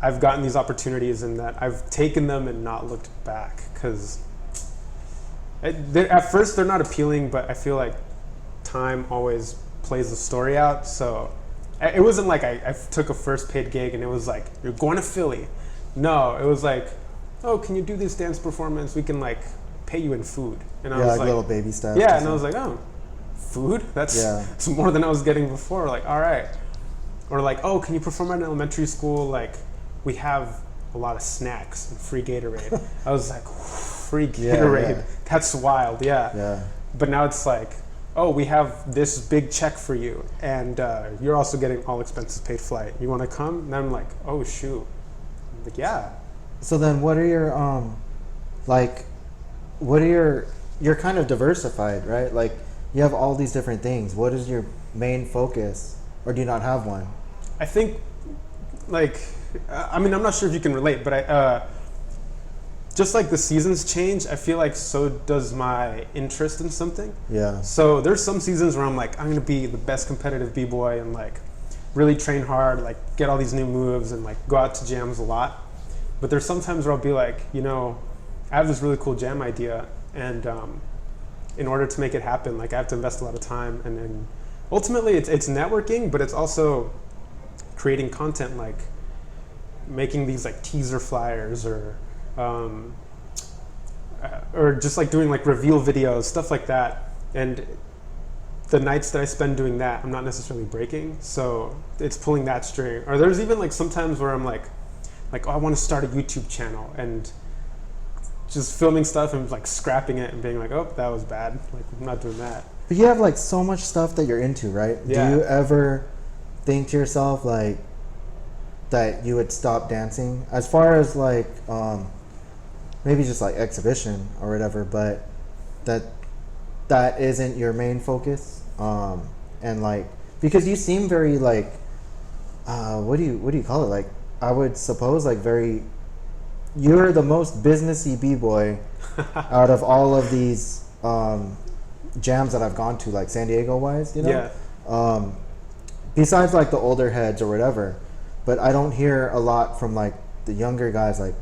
Speaker 3: I've gotten these opportunities and that I've taken them and not looked back, because at first they're not appealing, but I feel like time always plays the story out. So it wasn't like I took a first paid gig and it was like, you're going to Philly. No, it was like, oh, can you do this dance performance? We can like pay you in food. And I was like
Speaker 2: little baby steps.
Speaker 3: yeah, and I was like, oh, food? That's more than I was getting before. Like, all right. Or like, oh, can you perform at an elementary school? Like, we have a lot of snacks and free Gatorade. I was like, free Gatorade?
Speaker 2: Yeah.
Speaker 3: That's wild, yeah.
Speaker 2: Yeah.
Speaker 3: But now it's like, oh, we have this big check for you, and you're also getting all expenses paid flight. You want to come? And I'm like, oh, shoot. I'm like, yeah.
Speaker 2: So then what are your, you're kind of diversified, right? Like you have all these different things. What is your main focus, or do you not have one?
Speaker 3: I think, like, I mean, I'm not sure if you can relate, but just like the seasons change, I feel like so does my interest in something.
Speaker 2: Yeah.
Speaker 3: So there's some seasons where I'm like, I'm gonna be the best competitive b-boy and like really train hard, like get all these new moves and like go out to jams a lot. But there's sometimes where I'll be like, you know, I have this really cool jam idea, and in order to make it happen, like I have to invest a lot of time, and ultimately it's networking, but it's also creating content, like making these like teaser flyers or just like doing like reveal videos, stuff like that. And the nights that I spend doing that, I'm not necessarily breaking, so it's pulling that string. Or there's even like sometimes where I'm like, oh, I want to start a YouTube channel, and just filming stuff and like scrapping it and being like, oh, that was bad. Like, I'm not doing that.
Speaker 2: But you have like so much stuff that you're into, right?
Speaker 3: Yeah.
Speaker 2: Do you ever think to yourself like that you would stop dancing, as far as like maybe just like exhibition or whatever, but that isn't your main focus, and like, because you seem very like what do you call it, like I would suppose like very, you're the most businessy b-boy out of all of these jams that I've gone to, like San Diego wise, you know.
Speaker 3: Yeah.
Speaker 2: Besides like the older heads or whatever, but I don't hear a lot from like the younger guys like,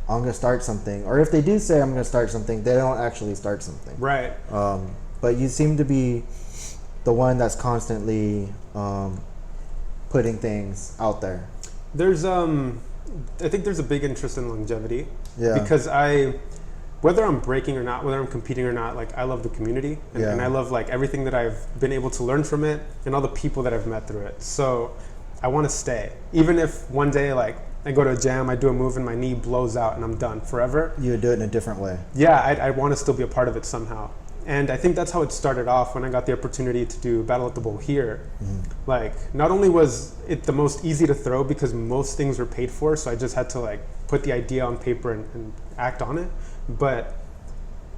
Speaker 2: I'm gonna start something, or if they do say I'm gonna start something, they don't actually start something.
Speaker 3: Right.
Speaker 2: But you seem to be the one that's constantly putting things out there?
Speaker 3: There's I think there's a big interest in longevity.
Speaker 2: Yeah.
Speaker 3: Because whether I'm breaking or not, whether I'm competing or not, like I love the community and I love like everything that I've been able to learn from it and all the people that I've met through it. So I want to stay, even if one day like I go to a jam, I do a move and my knee blows out and I'm done forever.
Speaker 2: You would do it in a different way.
Speaker 3: Yeah, I want to still be a part of it somehow. And I think that's how it started off when I got the opportunity to do Battle at the Bowl here. Like, not only was it the most easy to throw because most things were paid for, so I just had to like put the idea on paper and act on it, but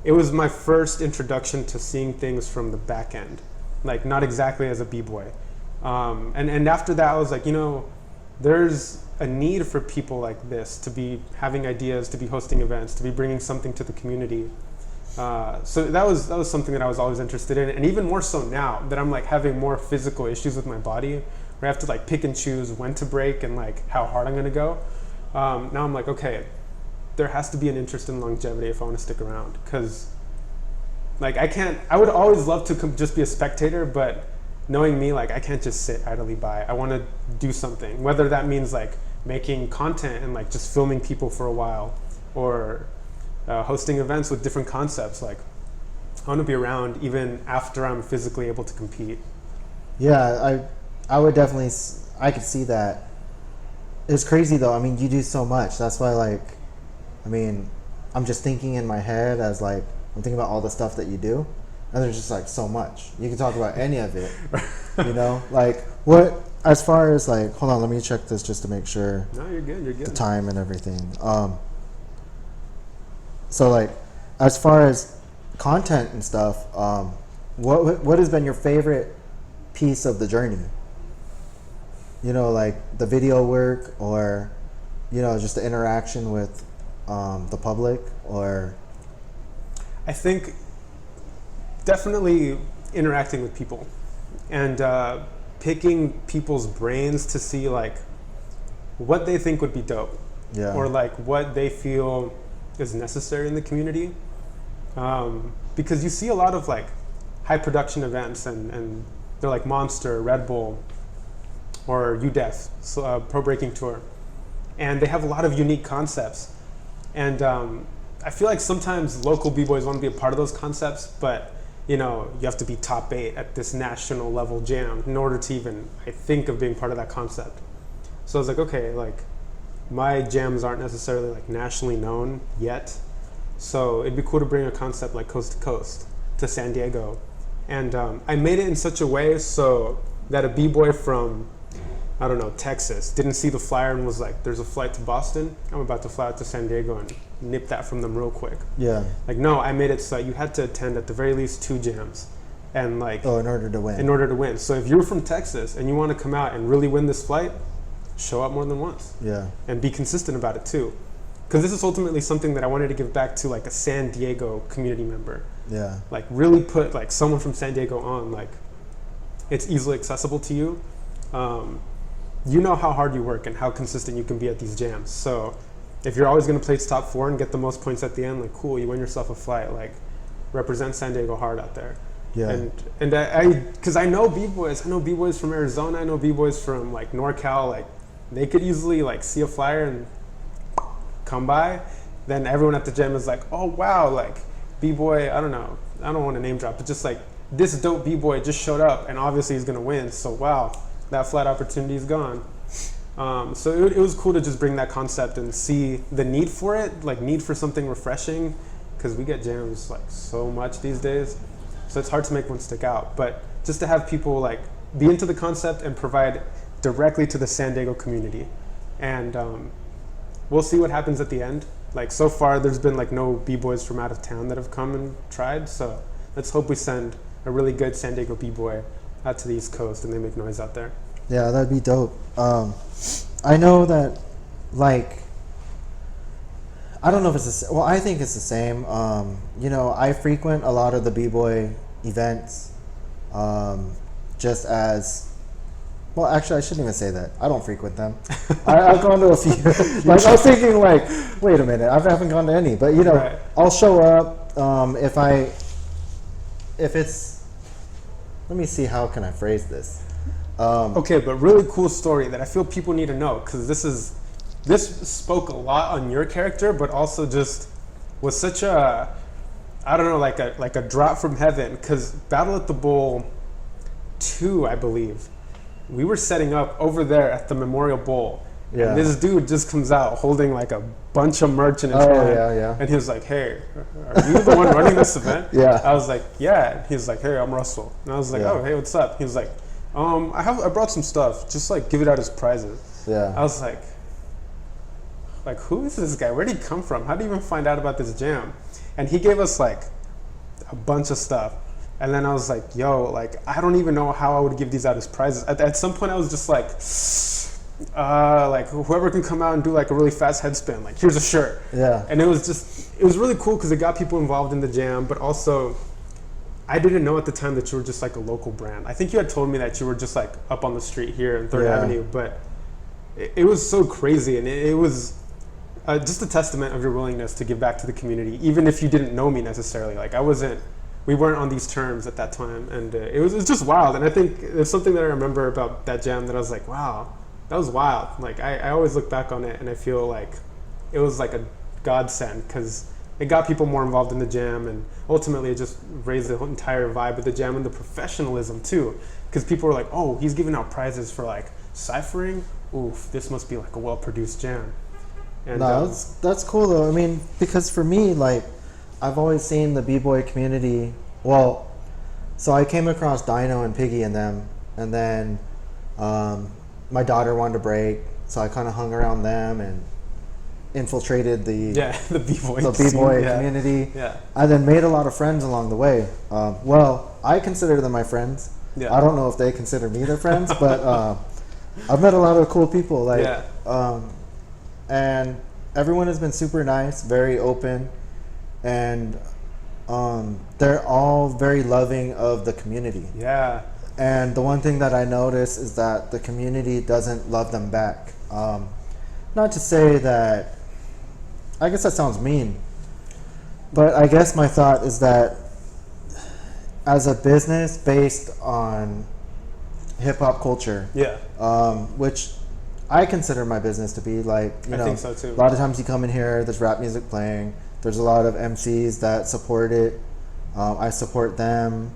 Speaker 3: it was my first introduction to seeing things from the back end, like not exactly as a b-boy. And after that, I was like, you know, there's a need for people like this to be having ideas, to be hosting events, to be bringing something to the community. So that was something that I was always interested in, and even more so now that I'm like having more physical issues with my body, where I have to like pick and choose when to break and like how hard I'm gonna go. Now I'm like, okay, there has to be an interest in longevity if I want to stick around, because like I would always love to just be a spectator, but knowing me, like I can't just sit idly by. I want to do something, whether that means like making content and like just filming people for a while, or hosting events with different concepts. Like I want to be around even after I'm physically able to compete.
Speaker 2: Yeah, I would definitely, I could see that. It's crazy though. I mean, you do so much. That's why, like, I mean, I'm just thinking in my head as like, I'm thinking about all the stuff that you do, and there's just like so much. You can talk about any of it, you know? Like what, as far as like, hold on, let me check this just to make sure.
Speaker 3: No, you're good, you're good.
Speaker 2: The time and everything. So like, as far as content and stuff, what has been your favorite piece of the journey? You know, like the video work, or, you know, just the interaction with the public, or?
Speaker 3: I think definitely interacting with people and picking people's brains to see like what they think would be dope, or like what they feel is necessary in the community, because you see a lot of like high production events and they're like Monster, Red Bull, or UDEF, so, Pro Breaking Tour, and they have a lot of unique concepts, and I feel like sometimes local b-boys want to be a part of those concepts, but you know, you have to be top 8 at this national level jam in order to even, I think, of being part of that concept. So I was like, okay, like my jams aren't necessarily like nationally known yet, so it'd be cool to bring a concept like Coast to Coast to San Diego. And I made it in such a way so that a b-boy from, I don't know, Texas didn't see the flyer and was like, there's a flight to Boston, I'm about to fly out to San Diego and nip that from them real quick. Yeah. Like, no, I made it so you had to attend at the very least 2 jams. And like,
Speaker 2: in order to win.
Speaker 3: In order to win. So if you're from Texas and you want to come out and really win this flight, show up more than once. Yeah. And be consistent about it too. Because this is ultimately something that I wanted to give back to like a San Diego community member. Yeah. Like really put like someone from San Diego on, like it's easily accessible to you. You know how hard you work and how consistent you can be at these jams. So if you're always going to place top 4 and get the most points at the end, like cool, you win yourself a flight. Like represent San Diego hard out there. Yeah. And I because I know b-boys. I know b-boys from Arizona. I know b-boys from like NorCal. Like they could easily like see a flyer and come by. Then everyone at the gym is like, oh wow, like b-boy. I don't know. I don't want to name drop, but just like this dope b-boy just showed up and obviously he's going to win. So wow, that flight opportunity is gone. So it was cool to just bring that concept and see the need for it, like need for something refreshing, because we get jams like so much these days. So it's hard to make one stick out, but just to have people like be into the concept and provide directly to the San Diego community. And we'll see what happens at the end. Like so far there's been like no b-boys from out of town that have come and tried. So let's hope we send a really good San Diego b-boy out to the East Coast and they make noise out there.
Speaker 2: Yeah, that'd be dope. I know that, like, I don't know if it's the same. Well, I think it's the same. You know, I frequent a lot of the b-boy events, just as, well, actually, I shouldn't even say that. I don't frequent them. I've gone to a few. Like, I was thinking, like, wait a minute, I haven't gone to any. But, you know, right. I'll show up if it's, let me see, how can I phrase this?
Speaker 3: Okay, but really cool story that I feel people need to know, because this spoke a lot on your character, but also just was such a, I don't know, like a drop from heaven. Because Battle at the Bowl 2, I believe, we were setting up over there at the Memorial Bowl.
Speaker 2: Yeah.
Speaker 3: And this dude just comes out holding like a bunch of merch in his hand.
Speaker 2: Yeah.
Speaker 3: And he was like, "Hey, are you the one running this event?"
Speaker 2: Yeah.
Speaker 3: I was like, "Yeah." He was like, "Hey, I'm Russell." And I was like,
Speaker 2: Yeah.
Speaker 3: "Oh, hey, what's up?" He was like, I brought some stuff. Just like give it out as prizes."
Speaker 2: Yeah.
Speaker 3: I was like, who is this guy? Where did he come from? How did you even find out about this jam? And he gave us like a bunch of stuff. And then I was like, yo, like, I don't even know how I would give these out as prizes. At some point I was just like whoever can come out and do like a really fast head spin, like here's a shirt.
Speaker 2: Yeah.
Speaker 3: And it was really cool because it got people involved in the jam, but also I didn't know at the time that you were just like a local brand. I think you had told me that you were just like up on the street here in 3rd Avenue, but it was so crazy, and it was just a testament of your willingness to give back to the community, even if you didn't know me necessarily. Like we weren't on these terms at that time, and it was just wild. And I think it's something that I remember about that jam that I was like, wow, that was wild. Like I always look back on it and I feel like it was like a godsend, because it got people more involved in the jam, and ultimately it just raised the whole entire vibe of the jam and the professionalism too, because people were like, oh, he's giving out prizes for like ciphering. Oof, this must be like a well-produced jam. And
Speaker 2: No, that's cool though. I mean, because for me, like, I've always seen the B-boy community. Well, so I came across Dino and Piggy and them, and then my daughter wanted to break, so I kind of hung around them and infiltrated the B-boy community.
Speaker 3: Yeah.
Speaker 2: I then made a lot of friends along the way. Well, I consider them my friends.
Speaker 3: Yeah.
Speaker 2: I don't know if they consider me their friends, but I've met a lot of cool people. Like, and everyone has been super nice, very open, and they're all very loving of the community.
Speaker 3: Yeah.
Speaker 2: And the one thing that I notice is that the community doesn't love them back. Not to say that, I guess that sounds mean, but I guess my thought is that as a business based on hip hop culture, which I consider my business to be, like, you know,
Speaker 3: I think so too.
Speaker 2: A lot of times you come in here, there's rap music playing, there's a lot of MCs that support it. I support them,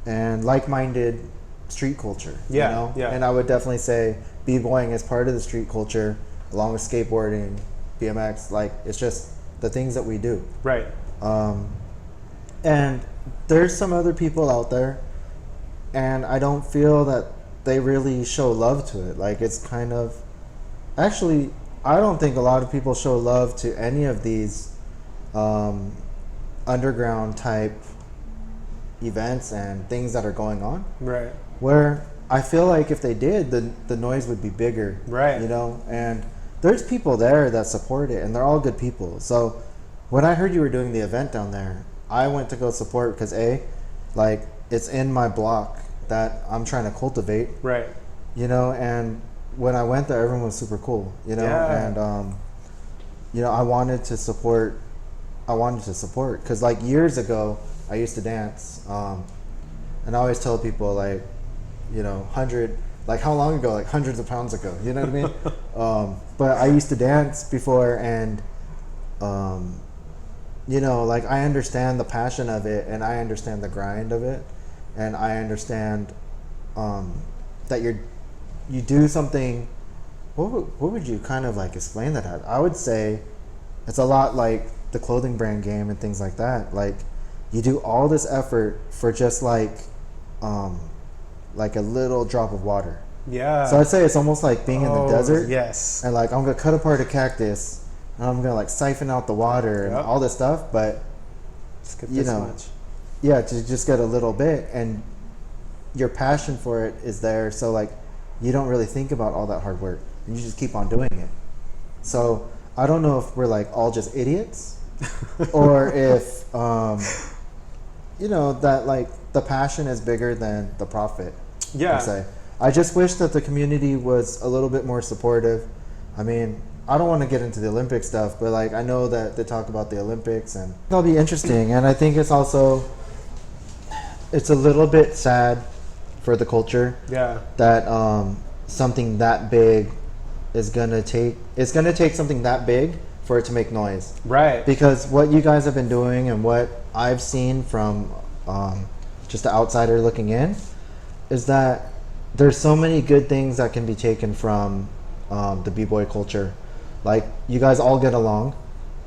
Speaker 2: and like-minded street culture. You know? And I would definitely say b-boying is part of the street culture, along with skateboarding, BMX. Like, it's just the things that we do.
Speaker 3: Right.
Speaker 2: And there's some other people out there, and I don't feel that they really show love to it. Like, it's kind of, actually, I don't think a lot of people show love to any of these underground type events and things that are going on.
Speaker 3: Right.
Speaker 2: Where I feel like if they did, the noise would be bigger.
Speaker 3: Right.
Speaker 2: You know, and there's people there that support it, and they're all good people. So when I heard you were doing the event down there, I went to go support because like, it's in my block that I'm trying to cultivate.
Speaker 3: Right.
Speaker 2: You know, and when I went there, everyone was super cool. You know, and you know, I wanted to support because, like, years ago I used to dance, and I always tell people, like, you know, like, how long ago? Like, hundreds of pounds ago. You know what I mean? But I used to dance before, and you know, like, I understand the passion of it, and I understand the grind of it, and I understand that you do something. What would you kind of, like, explain that at? I would say it's a lot like the clothing brand game and things like that. Like, you do all this effort for just like a little drop of water.
Speaker 3: Yeah.
Speaker 2: So I'd say it's almost like being in the desert.
Speaker 3: Yes.
Speaker 2: And, like, I'm gonna cut apart a cactus, and I'm gonna, like, siphon out the water and all this stuff, but
Speaker 3: just get
Speaker 2: you know,
Speaker 3: much.
Speaker 2: Yeah, to just get a little bit, and your passion for it is there. So, like, you don't really think about all that hard work, and you just keep on doing it. So I don't know if we're, like, all just idiots, or if you know, that, like, the passion is bigger than the profit.
Speaker 3: Yeah.
Speaker 2: Per se. I just wish that the community was a little bit more supportive. I mean, I don't want to get into the Olympic stuff, but, like, I know that they talk about the Olympics, and that'll be interesting. And I think it's also, it's a little bit sad for the culture.
Speaker 3: Yeah.
Speaker 2: That something that big is gonna take. It's gonna take something that big for it to make noise.
Speaker 3: Right.
Speaker 2: Because what you guys have been doing and what I've seen from just the outsider looking in is that there's so many good things that can be taken from the b-boy culture. Like, you guys all get along.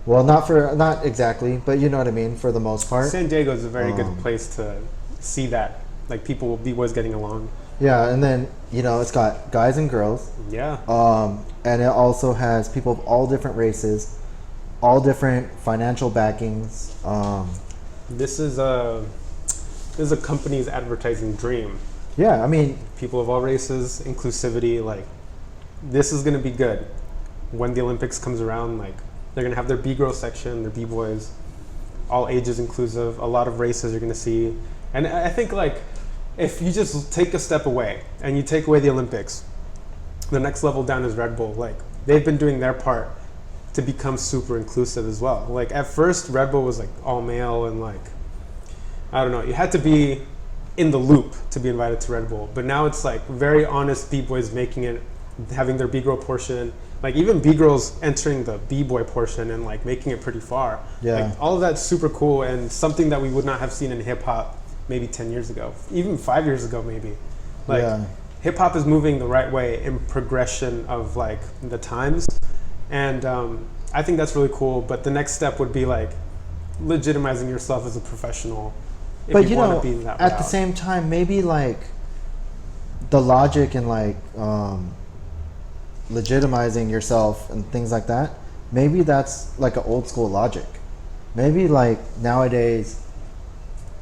Speaker 2: Well, not exactly, but you know what I mean, for the most part.
Speaker 3: San Diego is a very good place to see that. Like, people, b-boys getting along.
Speaker 2: Yeah, and then, you know, it's got guys and girls.
Speaker 3: Yeah.
Speaker 2: And it also has people of all different races, all different financial backings.
Speaker 3: This is a company's advertising dream.
Speaker 2: Yeah, I mean,
Speaker 3: People of all races, inclusivity, like, this is going to be good. When the Olympics comes around, like, they're going to have their B-girl section, their B-boys, all ages inclusive, a lot of races you're going to see. And I think, like, if you just take a step away and you take away the Olympics, the next level down is Red Bull. Like, they've been doing their part to become super inclusive as well. Like, at first, Red Bull was, like, all male and, like, I don't know, you had to be in the loop to be invited to Red Bull. But now it's, like, very honest B-boys making it, having their B-girl portion. Like, even B-girls entering the B-boy portion and, like, making it pretty far.
Speaker 2: Yeah.
Speaker 3: Like, all of that's super cool and something that we would not have seen in hip-hop maybe 10 years ago, even 5 years ago maybe. Like,
Speaker 2: yeah.
Speaker 3: hip-hop is moving the right way in progression of, like, the times. And I think that's really cool. But the next step would be, like, legitimizing yourself as a professional if
Speaker 2: But
Speaker 3: you
Speaker 2: you
Speaker 3: want
Speaker 2: know,
Speaker 3: to be that
Speaker 2: at
Speaker 3: route.
Speaker 2: the same time, maybe like the logic and like legitimizing yourself and things like that, maybe that's like an old school logic. Maybe like nowadays,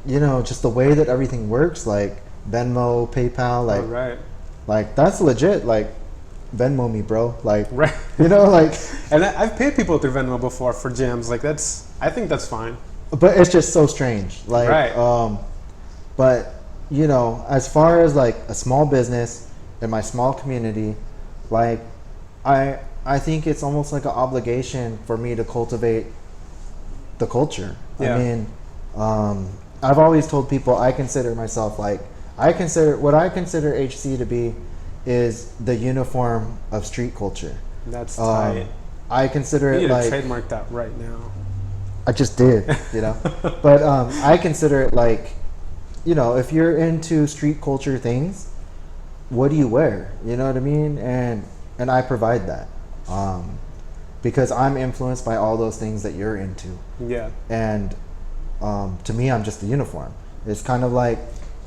Speaker 2: you know, just the way that everything works, like Venmo, PayPal, like,
Speaker 3: right.
Speaker 2: like that's legit. Like, Venmo me, bro. Like,
Speaker 3: Right.
Speaker 2: you know, like,
Speaker 3: And I've paid people through Venmo before for gyms. Like, I think that's fine.
Speaker 2: but it's just so strange. Like,
Speaker 3: Right.
Speaker 2: but you know, as far as like a small business in my small community, like, I think it's almost like an obligation for me to cultivate the culture.
Speaker 3: Yeah.
Speaker 2: I mean, I've always told people I consider myself like, I consider HC to be is the uniform of street culture.
Speaker 3: That's tight.
Speaker 2: I consider
Speaker 3: You
Speaker 2: it
Speaker 3: need
Speaker 2: like,
Speaker 3: to trademark that right now.
Speaker 2: I just did, you know. But I consider it like, you know, if you're into street culture things, what do you wear? You know what I mean? And I provide that because I'm influenced by all those things that you're into.
Speaker 3: Yeah.
Speaker 2: And to me, I'm just the uniform. It's kind of like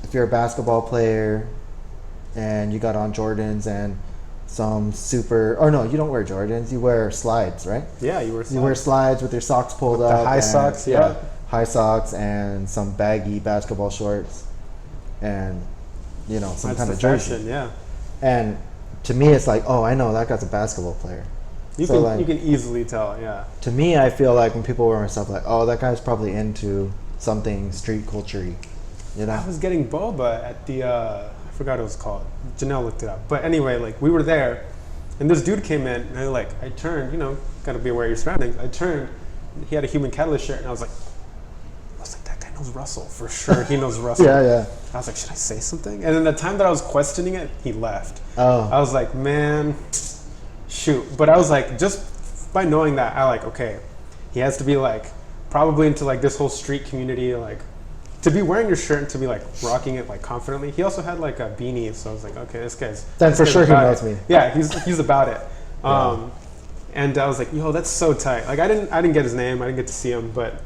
Speaker 2: if you're a basketball player and you got on Jordans and some super, or no, you don't wear Jordans, you wear slides, right?
Speaker 3: Yeah, you
Speaker 2: You wear slides with your socks pulled
Speaker 3: With the
Speaker 2: up.
Speaker 3: high
Speaker 2: and-
Speaker 3: socks, yeah.
Speaker 2: High socks and some baggy basketball shorts and, you know, some
Speaker 3: That's
Speaker 2: kind
Speaker 3: the
Speaker 2: of jersey.
Speaker 3: fashion, yeah.
Speaker 2: And to me, it's like, oh, I know that guy's a basketball player.
Speaker 3: You
Speaker 2: So,
Speaker 3: can
Speaker 2: like,
Speaker 3: you can easily tell, yeah.
Speaker 2: to me, I feel like when people wear my stuff, like, oh, that guy's probably into something street culture-y, you know?
Speaker 3: I was getting boba at the I forgot what it was called. Janelle looked it up. But anyway, like, we were there and this dude came in and I turned, you know, gotta be aware of your surroundings. I turned, he had a Human Catalyst shirt and I was like, that guy knows Russell for sure. He knows Russell.
Speaker 2: Yeah.
Speaker 3: I was like, should I say something? And then the time that I was questioning it, he left.
Speaker 2: Oh.
Speaker 3: I was like, man, shoot. But I was like, just by knowing that, I like, okay, he has to be like probably into like this whole street community, like to be wearing your shirt and to be like rocking it like confidently. He also had like a beanie, so I was like, okay, this guy's.
Speaker 2: Then
Speaker 3: this
Speaker 2: for
Speaker 3: guy's
Speaker 2: sure he
Speaker 3: about
Speaker 2: knows
Speaker 3: it.
Speaker 2: me.
Speaker 3: Yeah, he's about it. And I was like, yo, that's so tight. Like I didn't get his name, I didn't get to see him, but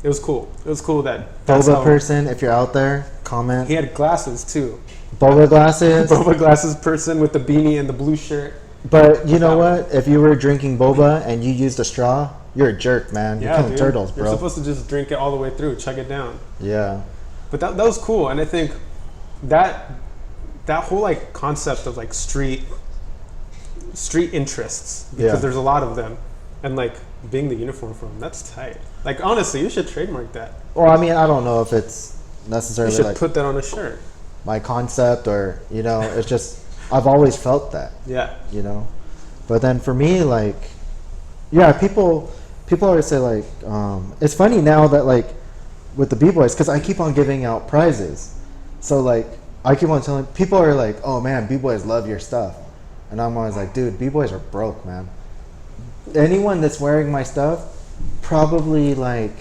Speaker 3: it was cool. It was cool that that's
Speaker 2: Boba
Speaker 3: how-
Speaker 2: person, if you're out there, comment.
Speaker 3: He had glasses too.
Speaker 2: Boba glasses.
Speaker 3: Boba glasses person with the beanie and the blue shirt.
Speaker 2: But you know what? If you were drinking boba and you used a straw, you're a jerk, man. You're killing
Speaker 3: dude.
Speaker 2: turtles, bro.
Speaker 3: You're supposed to just drink it all the way through, chug it down.
Speaker 2: Yeah.
Speaker 3: But that was cool, and I think that whole like concept of like street interests, because
Speaker 2: Yeah.
Speaker 3: there's a lot of them, and like being the uniform for them, that's tight. Like honestly, you should trademark that.
Speaker 2: Well, I mean, I don't know if it's
Speaker 3: You
Speaker 2: necessarily
Speaker 3: should
Speaker 2: like
Speaker 3: put that on a shirt.
Speaker 2: my concept or, you know, it's just, I've always felt that,
Speaker 3: Yeah.
Speaker 2: you know. But then for me, like, yeah, people always say like, it's funny now that like with the B-boys, because I keep on giving out prizes. So like I keep on telling people are like, oh man, B-boys love your stuff, and I'm always like, dude, B-boys are broke, man. Anyone that's wearing my stuff probably like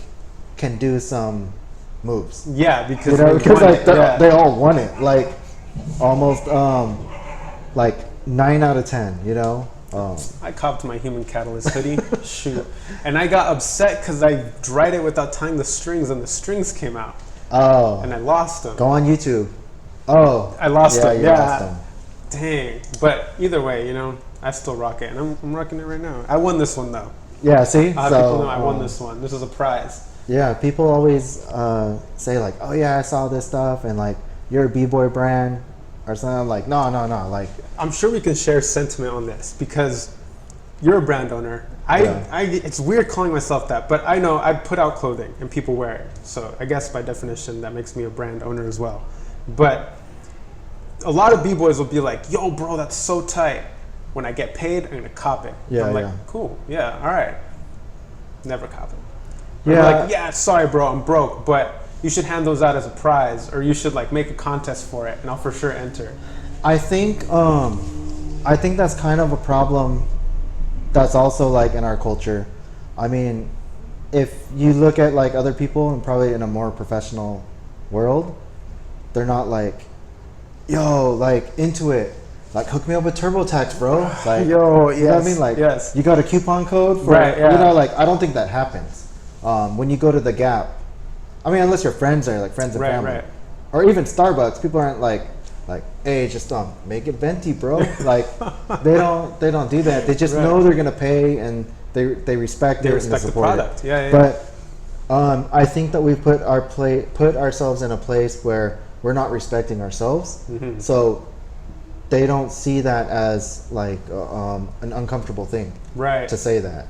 Speaker 2: can do some moves.
Speaker 3: Yeah, because
Speaker 2: they all want it, like almost like 9 out of 10, you know.
Speaker 3: I copped my Human Catalyst hoodie, shoot, and I got upset because I dried it without tying the strings, and the strings came out.
Speaker 2: Oh.
Speaker 3: And I lost them.
Speaker 2: Go on YouTube. Oh.
Speaker 3: I lost them.
Speaker 2: You lost them.
Speaker 3: Dang. But either way, you know, I still rock it, and I'm rocking it right now. I won this one though.
Speaker 2: Yeah. See.
Speaker 3: People know I won this one. This is a prize.
Speaker 2: Yeah. People always say like, oh yeah, I saw this stuff, and like you're a B-boy brand or something. I'm like, no. Like,
Speaker 3: I'm sure we can share sentiment on this because you're a brand owner. It's weird calling myself that, but I know I put out clothing and people wear it. So I guess by definition, that makes me a brand owner as well. But a lot of B-boys will be like, yo, bro, that's so tight. When I get paid, I'm going to cop it.
Speaker 2: Yeah,
Speaker 3: I'm like,
Speaker 2: yeah.
Speaker 3: Cool. Yeah, all right. Never cop it.
Speaker 2: Yeah.
Speaker 3: I'm like, yeah, sorry, bro, I'm broke, but you should hand those out as a prize, or you should like make a contest for it, and I'll for sure enter.
Speaker 2: I think that's kind of a problem that's also like in our culture. I mean, if you look at like other people and probably in a more professional world, they're not like, yo, like into it. Like hook me up with TurboTax, bro. Like,
Speaker 3: yo,
Speaker 2: you know what I mean? Like,
Speaker 3: yes.
Speaker 2: You got a coupon code for,
Speaker 3: right, yeah.
Speaker 2: You know, like I don't think that happens. When you go to the Gap, I mean, unless your friends are like friends and family,
Speaker 3: right.
Speaker 2: Or even Starbucks, people aren't like, hey, just make it venti, bro. Like they don't do that. They just know they're gonna pay, and they respect it and
Speaker 3: the product. Yeah.
Speaker 2: But I think that we've put ourselves in a place where we're not respecting ourselves.
Speaker 3: Mm-hmm.
Speaker 2: So they don't see that as like an uncomfortable thing,
Speaker 3: right?
Speaker 2: To say that.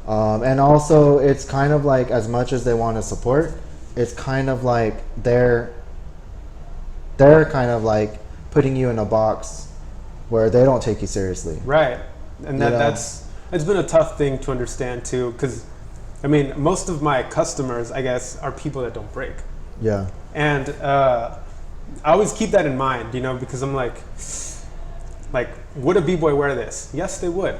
Speaker 2: And also, it's kind of like, as much as they want to support, it's kind of like they're kind of like putting you in a box where they don't take you seriously.
Speaker 3: Right. And it's been a tough thing to understand too, because I mean, most of my customers, I guess, are people that don't break.
Speaker 2: Yeah.
Speaker 3: And I always keep that in mind, you know, because I'm like, would a B-boy wear this? Yes, they would.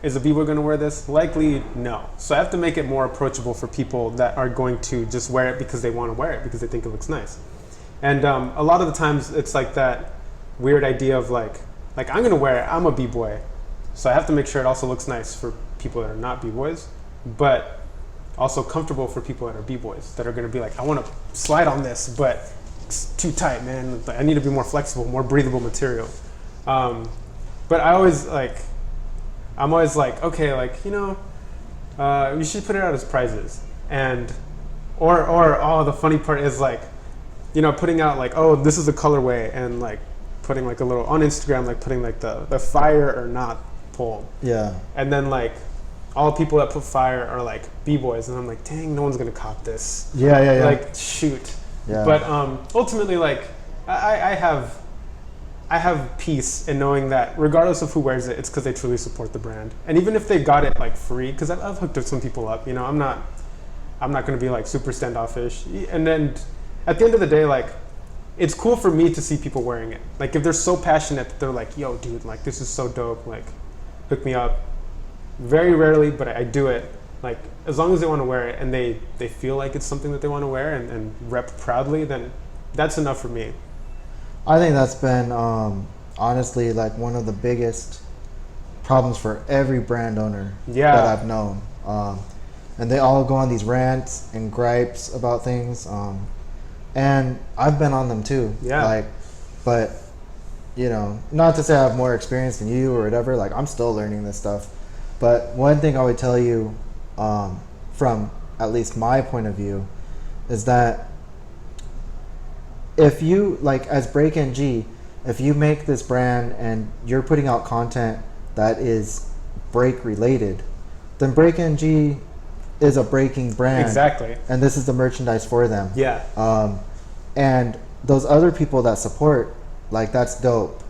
Speaker 3: Is a B-boy going to wear this? Likely, no. So I have to make it more approachable for people that are going to just wear it because they want to wear it, because they think it looks nice. And a lot of the times it's like that weird idea of like I'm going to wear it, I'm a B-boy. So I have to make sure it also looks nice for people that are not B-boys, but also comfortable for people that are B-boys, that are going to be like, I want to slide on this, but it's too tight, man. I need to be more flexible, more breathable material. But I'm always like, okay, like, you know, you should put it out as prizes. And, or the funny part is like, you know, putting out like, oh, this is a colorway, and like putting like a little on Instagram, like putting like the fire or not poll.
Speaker 2: Yeah.
Speaker 3: And then like all people that put fire are like B-boys, and I'm like, dang, no one's gonna cop this.
Speaker 2: Yeah.
Speaker 3: Like, shoot.
Speaker 2: Yeah.
Speaker 3: But ultimately, like, I have peace in knowing that regardless of who wears it, it's because they truly support the brand. And even if they got it like free, because I've hooked some people up, you know, I'm not gonna be like super standoffish. And then at the end of the day, like, it's cool for me to see people wearing it. Like, if they're so passionate that they're like, yo, dude, like, this is so dope, like, hook me up. Very rarely, but I do it. Like, as long as they want to wear it and they feel like it's something that they want to wear and rep proudly, then that's enough for me.
Speaker 2: I think that's been honestly like one of the biggest problems for every brand owner that I've known. And they all go on these rants and gripes about things. And I've been on them too.
Speaker 3: Yeah.
Speaker 2: Like, but you know, not to say I have more experience than you or whatever. Like, I'm still learning this stuff. But one thing I would tell you, from at least my point of view, is that if you, like, as Break NG, if you make this brand and you're putting out content that is break related, then Break NG is a breaking brand.
Speaker 3: Exactly.
Speaker 2: And this is the merchandise for them.
Speaker 3: Yeah.
Speaker 2: And those other people that support, like, that's dope.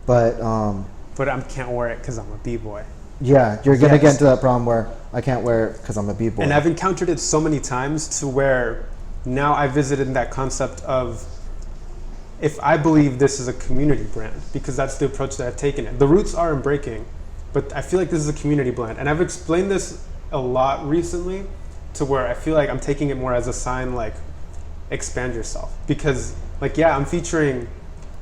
Speaker 2: But
Speaker 3: I can't wear it because I'm a B-boy.
Speaker 2: Yeah, you're going to get into that problem where I can't wear it because I'm a B-boy.
Speaker 3: And I've encountered it so many times to where now I visited that concept of if I believe this is a community brand, because that's the approach that I've taken. The roots are in breaking, but I feel like this is a community brand. And I've explained this a lot recently to where I feel like I'm taking it more as a sign, like, expand yourself. Because, like, yeah, I'm featuring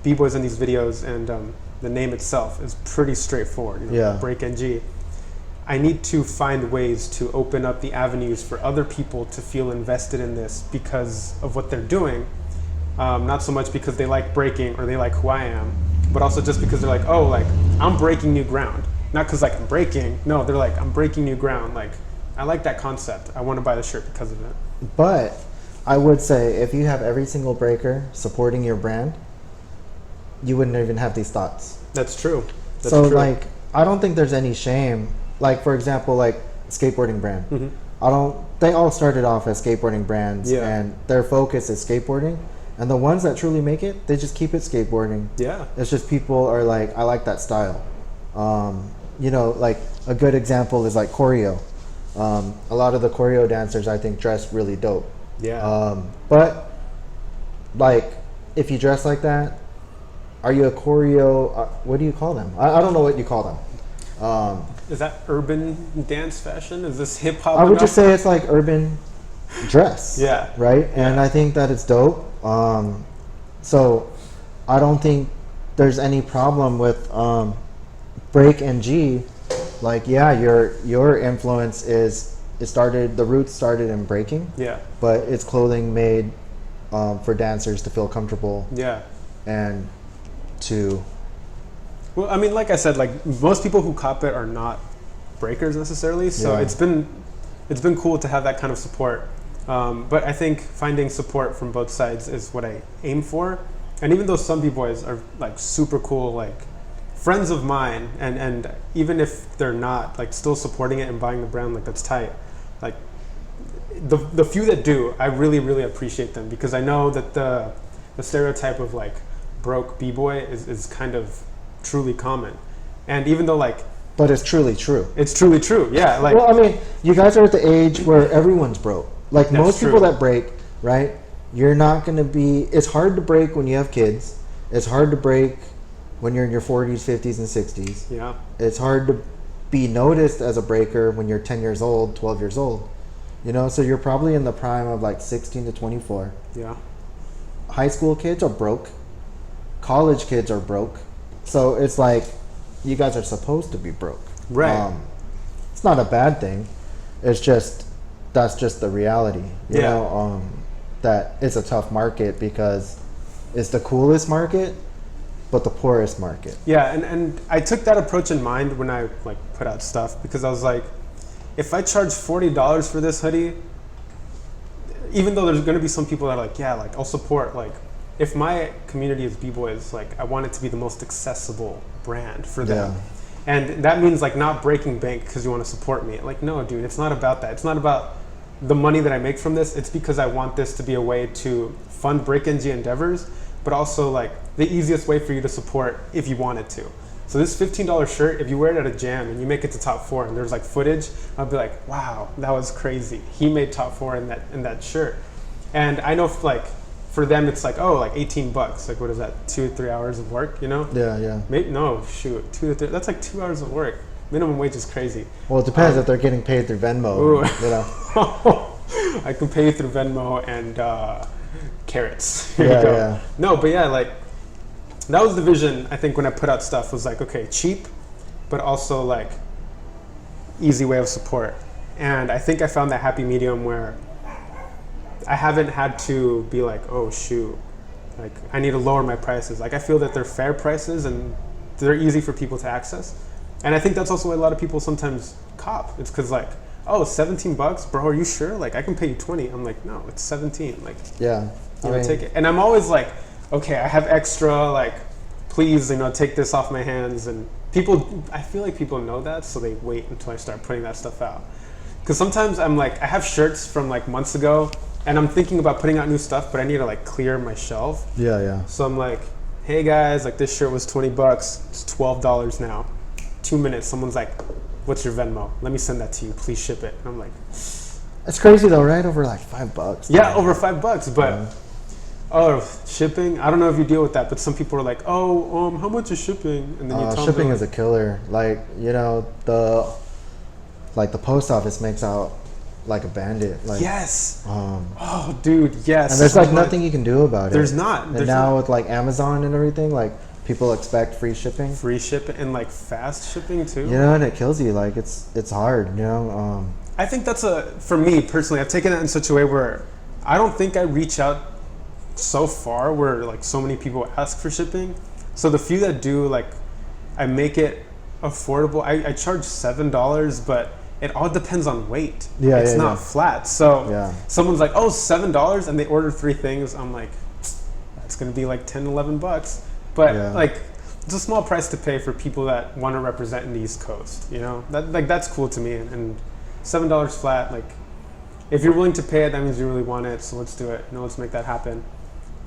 Speaker 3: B-boys in these videos, and the name itself is pretty straightforward, you know,
Speaker 2: Yeah.
Speaker 3: Break NG. I need to find ways to open up the avenues for other people to feel invested in this because of what they're doing. Not so much because they like breaking or they like who I am, but also just because they're like, oh, like, I'm breaking new ground. Not because, like, I'm breaking. No, they're like, I'm breaking new ground. Like, I like that concept. I want to buy the shirt because of it.
Speaker 2: But I would say if you have every single breaker supporting your brand, you wouldn't even have these thoughts.
Speaker 3: That's true. That's
Speaker 2: so,
Speaker 3: true.
Speaker 2: like, I don't think there's any shame. Like, for example, like, skateboarding brand. They all started off as skateboarding brands,
Speaker 3: Yeah.
Speaker 2: and their focus is skateboarding. And the ones that truly make it, they just keep it skateboarding.
Speaker 3: Yeah.
Speaker 2: It's just people are like, I like that style. You know, like, a good example is like choreo. A lot of the choreo dancers, I think, dress really dope.
Speaker 3: Yeah.
Speaker 2: But, like, if you dress like that, are you a choreo? What do you call them? I don't know what you call them.
Speaker 3: Is that urban dance fashion? Is this hip hop?
Speaker 2: I would just say it's like urban dress.
Speaker 3: Yeah.
Speaker 2: Right? And I think that it's dope. So I don't think there's any problem with Break NG. Like, yeah, your influence the roots started in breaking.
Speaker 3: Yeah.
Speaker 2: But it's clothing made for dancers to feel comfortable.
Speaker 3: Yeah.
Speaker 2: And to...
Speaker 3: Well, I mean, like I said, like, most people who cop it are not breakers necessarily. So
Speaker 2: Yeah.
Speaker 3: it's been cool to have that kind of support. But I think finding support from both sides is what I aim for. And even though some B-boys are, like, super cool, like, friends of mine, and even if they're not, like, still supporting it and buying the brand, like, that's tight. Like, the few that do, I really, really appreciate them, because I know that the stereotype of, like, broke B-boy is kind of truly common. And even though, like,
Speaker 2: But it's truly true.
Speaker 3: it's truly true, yeah. Like,
Speaker 2: Well, I mean, you guys are at the age where everyone's broke. Like,
Speaker 3: That's
Speaker 2: most
Speaker 3: true.
Speaker 2: people that break, right? You're not going to be... It's hard to break when you have kids. It's hard to break when you're in your 40s, 50s, and 60s.
Speaker 3: yeah,
Speaker 2: It's hard to be noticed as a breaker when you're 10 years old, 12 years old. You know, so you're probably in the prime of, like, 16 to 24.
Speaker 3: yeah,
Speaker 2: High school kids are broke. College kids are broke. So it's like, you guys are supposed to be broke.
Speaker 3: right.
Speaker 2: It's not a bad thing. It's just, that's just the reality. You
Speaker 3: Yeah.
Speaker 2: know, that it's a tough market because it's the coolest market, but the poorest market.
Speaker 3: Yeah, and I took that approach in mind when I, like, put out stuff, because I was like, if I charge $40 for this hoodie, even though there's going to be some people that are like, yeah, like, I'll support, like, if my community is B-boys, like, I want it to be the most accessible brand for them.
Speaker 2: Yeah.
Speaker 3: And that means, like, not breaking bank because you want to support me. Like, no, dude, it's not about that. It's not about the money that I make from this. It's because I want this to be a way to fund Break NG endeavors, but also, like, the easiest way for you to support if you wanted to. So this $15 shirt, if you wear it at a jam and you make it to top 4 and there's, like, footage, I'll be like, wow, that was crazy. He made top 4 in that shirt. And I know, like, for them it's like, oh, like $18. Like, what is that? 2 or 3 hours of work, you know?
Speaker 2: Yeah, yeah.
Speaker 3: Maybe, no, shoot, 2 to 3. That's like 2 hours of work. Minimum wage is crazy.
Speaker 2: Well, it depends if they're getting paid through Venmo.
Speaker 3: Ooh.
Speaker 2: You know.
Speaker 3: I can pay you through Venmo and carrots. Here
Speaker 2: Yeah,
Speaker 3: you go.
Speaker 2: yeah.
Speaker 3: No, but yeah, like, that was the vision. I think when I put out stuff was like, okay, cheap, but also, like, easy way of support. And I think I found that happy medium where I haven't had to be like, oh shoot, like, I need to lower my prices. Like, I feel that they're fair prices and they're easy for people to access. And I think that's also why a lot of people sometimes cop. It's because, like, oh, $17, bro, are you sure? Like, I can pay you 20. I'm like, no, it's 17. Like,
Speaker 2: Yeah.
Speaker 3: you know, take it. And I'm always like, okay, I have extra, like, please, you know, take this off my hands. And people, I feel like people know that, so they wait until I start putting that stuff out. Because sometimes I'm like, I have shirts from, like, months ago, and I'm thinking about putting out new stuff, but I need to, like, clear my shelf.
Speaker 2: Yeah, yeah.
Speaker 3: So I'm like, hey guys, like, this shirt was $20, it's $12 now. 2 minutes, someone's like, what's your Venmo? Let me send that to you, please ship it. And I'm like,
Speaker 2: It's crazy though, right? Over like $5.
Speaker 3: yeah, over $5, but Oh, shipping. I don't know if you deal with that, but some people are like, "Oh, how much is shipping?" And then you tell
Speaker 2: Shipping
Speaker 3: them,
Speaker 2: is a killer. Like, the post office makes out like a bandit. Like,
Speaker 3: yes. Oh, dude, yes.
Speaker 2: and there's like nothing you can do about it.
Speaker 3: There's not.
Speaker 2: And now with like Amazon and everything, like people expect free shipping.
Speaker 3: Free shipping and like fast shipping too.
Speaker 2: And it kills you. Like it's hard.
Speaker 3: I think that's for me personally, I've taken it in such a way where I don't think I reach out so far where like so many people ask for shipping. So the few that do, like, I make it affordable. I charge $7, but it all depends on weight. It's not flat. So someone's like, oh, $7, and they order 3 things. I'm like, that's gonna be like $10-11. But like, it's a small price to pay for people that want to represent in the East Coast. That's cool to me. And $7 flat, like, if you're willing to pay it, that means you really want it. So let's do it. Let's make that happen.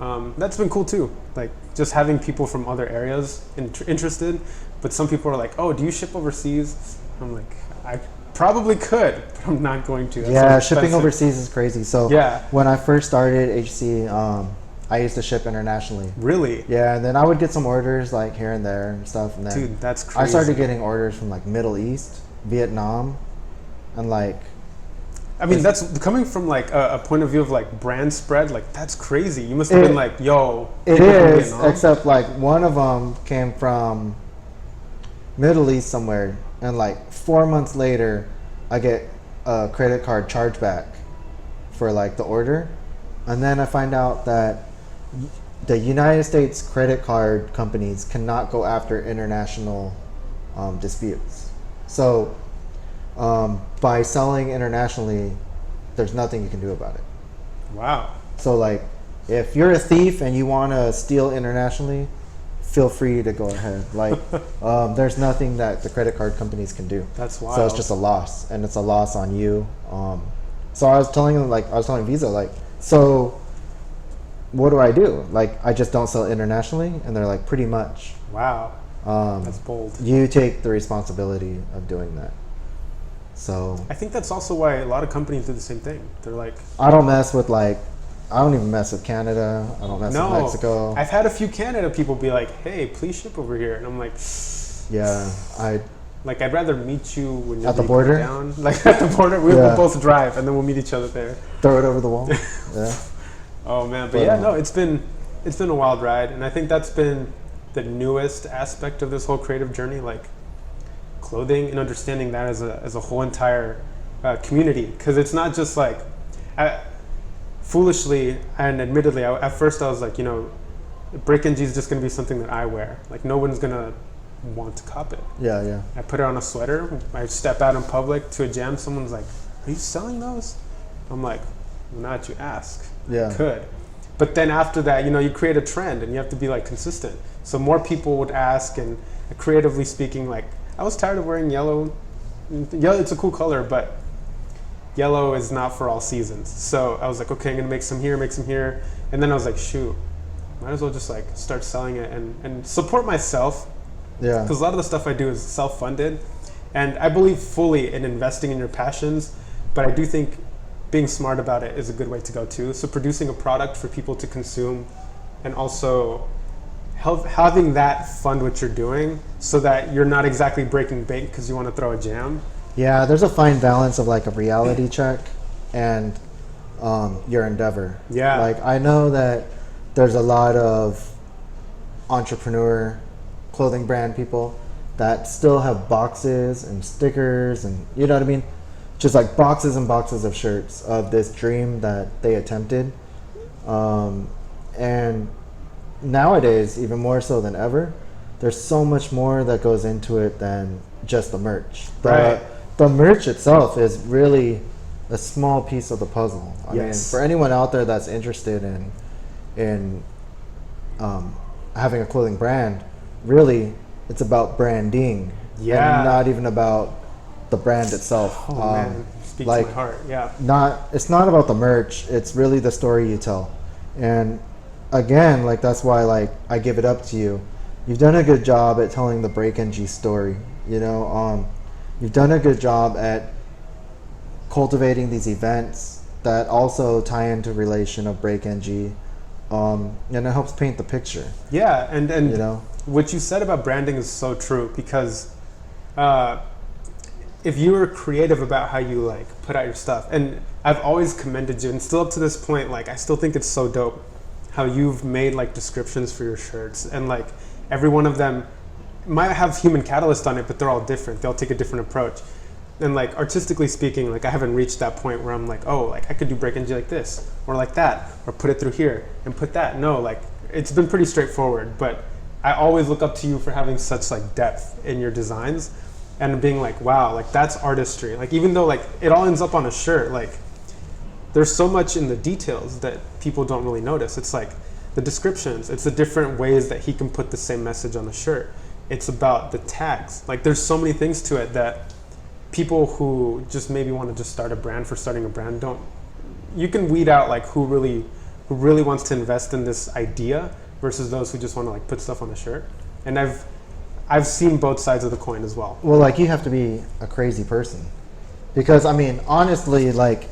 Speaker 3: That's been cool too. Like, just having people from other areas interested. But some people are like, oh, do you ship overseas? I'm like, I probably could, but I'm not going to. That's
Speaker 2: shipping overseas is crazy. So when I first started HC, I used to ship internationally.
Speaker 3: Really?
Speaker 2: Yeah, and then I would get some orders like here and there and stuff. And then
Speaker 3: dude, that's crazy.
Speaker 2: I started getting orders from like Middle East, Vietnam, and like,
Speaker 3: I mean, that's coming from like a point of view of like brand spread. Like, that's crazy. You must have been like, yo.
Speaker 2: It is, except like one of them came from Middle East somewhere, and like 4 months later, I get a credit card chargeback for like the order, and then I find out that the United States credit card companies cannot go after international disputes. So by selling internationally, there's nothing you can do about it.
Speaker 3: Wow.
Speaker 2: So like, if you're a thief and you want to steal internationally, feel free to go ahead. Like, there's nothing that the credit card companies can do.
Speaker 3: That's wild.
Speaker 2: So it's just a loss, and it's a loss on you. So I was telling Visa, like, so what do I do? Like, I just don't sell internationally, and they're like, pretty much.
Speaker 3: Wow. That's bold.
Speaker 2: You take the responsibility of doing that. So
Speaker 3: I think that's also why a lot of companies do the same thing. They're like,
Speaker 2: I don't even mess with Canada. I don't mess with Mexico.
Speaker 3: I've had a few Canada people be like, hey, please ship over here. And I'm like, I'd rather meet you when you're
Speaker 2: at the border.
Speaker 3: Down. Like, at the border, we'll both drive and then we'll meet each other there.
Speaker 2: Throw it over the wall. Yeah.
Speaker 3: Oh man, but it's been a wild ride, and I think that's been the newest aspect of this whole creative journey, like clothing and understanding that as a whole entire community. Because it's not just like, foolishly and admittedly, at first I was like, Break NG is just going to be something that I wear. Like, no one's going to want to cop it.
Speaker 2: Yeah.
Speaker 3: I put it on a sweater. I step out in public to a jam. Someone's like, are you selling those? I'm like, well, now that you ask, I could. But then after that, you create a trend and you have to be like consistent. So more people would ask, and creatively speaking, like, I was tired of wearing yellow. Yellow, it's a cool color, but yellow is not for all seasons. So I was like, okay, I'm gonna make some here. And then I was like, shoot, might as well just like start selling it and support myself.
Speaker 2: Yeah.
Speaker 3: Because a lot of the stuff I do is self-funded. And I believe fully in investing in your passions, but I do think being smart about it is a good way to go too. So producing a product for people to consume, and also having that fund what you're doing, so that you're not exactly breaking bank because you want to throw a jam.
Speaker 2: Yeah, there's a fine balance of like a reality check and your endeavor.
Speaker 3: Yeah.
Speaker 2: Like, I know that there's a lot of entrepreneur clothing brand people that still have boxes and stickers and, you know what I mean? Just like boxes and boxes of shirts of this dream that they attempted. And nowadays, even more so than ever, there's so much more that goes into it than just the merch. The merch itself is really a small piece of the puzzle. I mean, for anyone out there that's interested in having a clothing brand, really, it's about branding.
Speaker 3: Yeah.
Speaker 2: And not even about the brand itself.
Speaker 3: Oh man, speaks
Speaker 2: like,
Speaker 3: to my heart. Yeah.
Speaker 2: It's not about the merch. It's really the story you tell. And again, like, that's why, like, I give it up to you. You've done a good job at telling the Break NG story. You've done a good job at cultivating these events that also tie into relation of Break NG. and it helps paint the picture.
Speaker 3: Yeah, and
Speaker 2: You know,
Speaker 3: what you said about branding is so true, because if you were creative about how you like put out your stuff, and I've always commended you, and still up to this point, like I still think it's so dope how you've made like descriptions for your shirts, and like every one of them might have human catalyst on it, but they're all different. They'll take a different approach. And like artistically speaking, like I haven't reached that point where I'm like, oh, like I could do break NG like this or like that, or put it through here and put that. No, like it's been pretty straightforward, but I always look up to you for having such like depth in your designs and being like, wow, like that's artistry. Like even though like it all ends up on a shirt, like there's so much in the details that people don't really notice. It's like the descriptions, it's the different ways that he can put the same message on the shirt. It's about the tags. Like there's so many things to it that people who just maybe want to just start a brand for starting a brand don't. You can weed out like who really wants to invest in this idea versus those who just want to like put stuff on the shirt. And I've seen both sides of the coin as well.
Speaker 2: well, like you have to be a crazy person, because I mean, honestly, like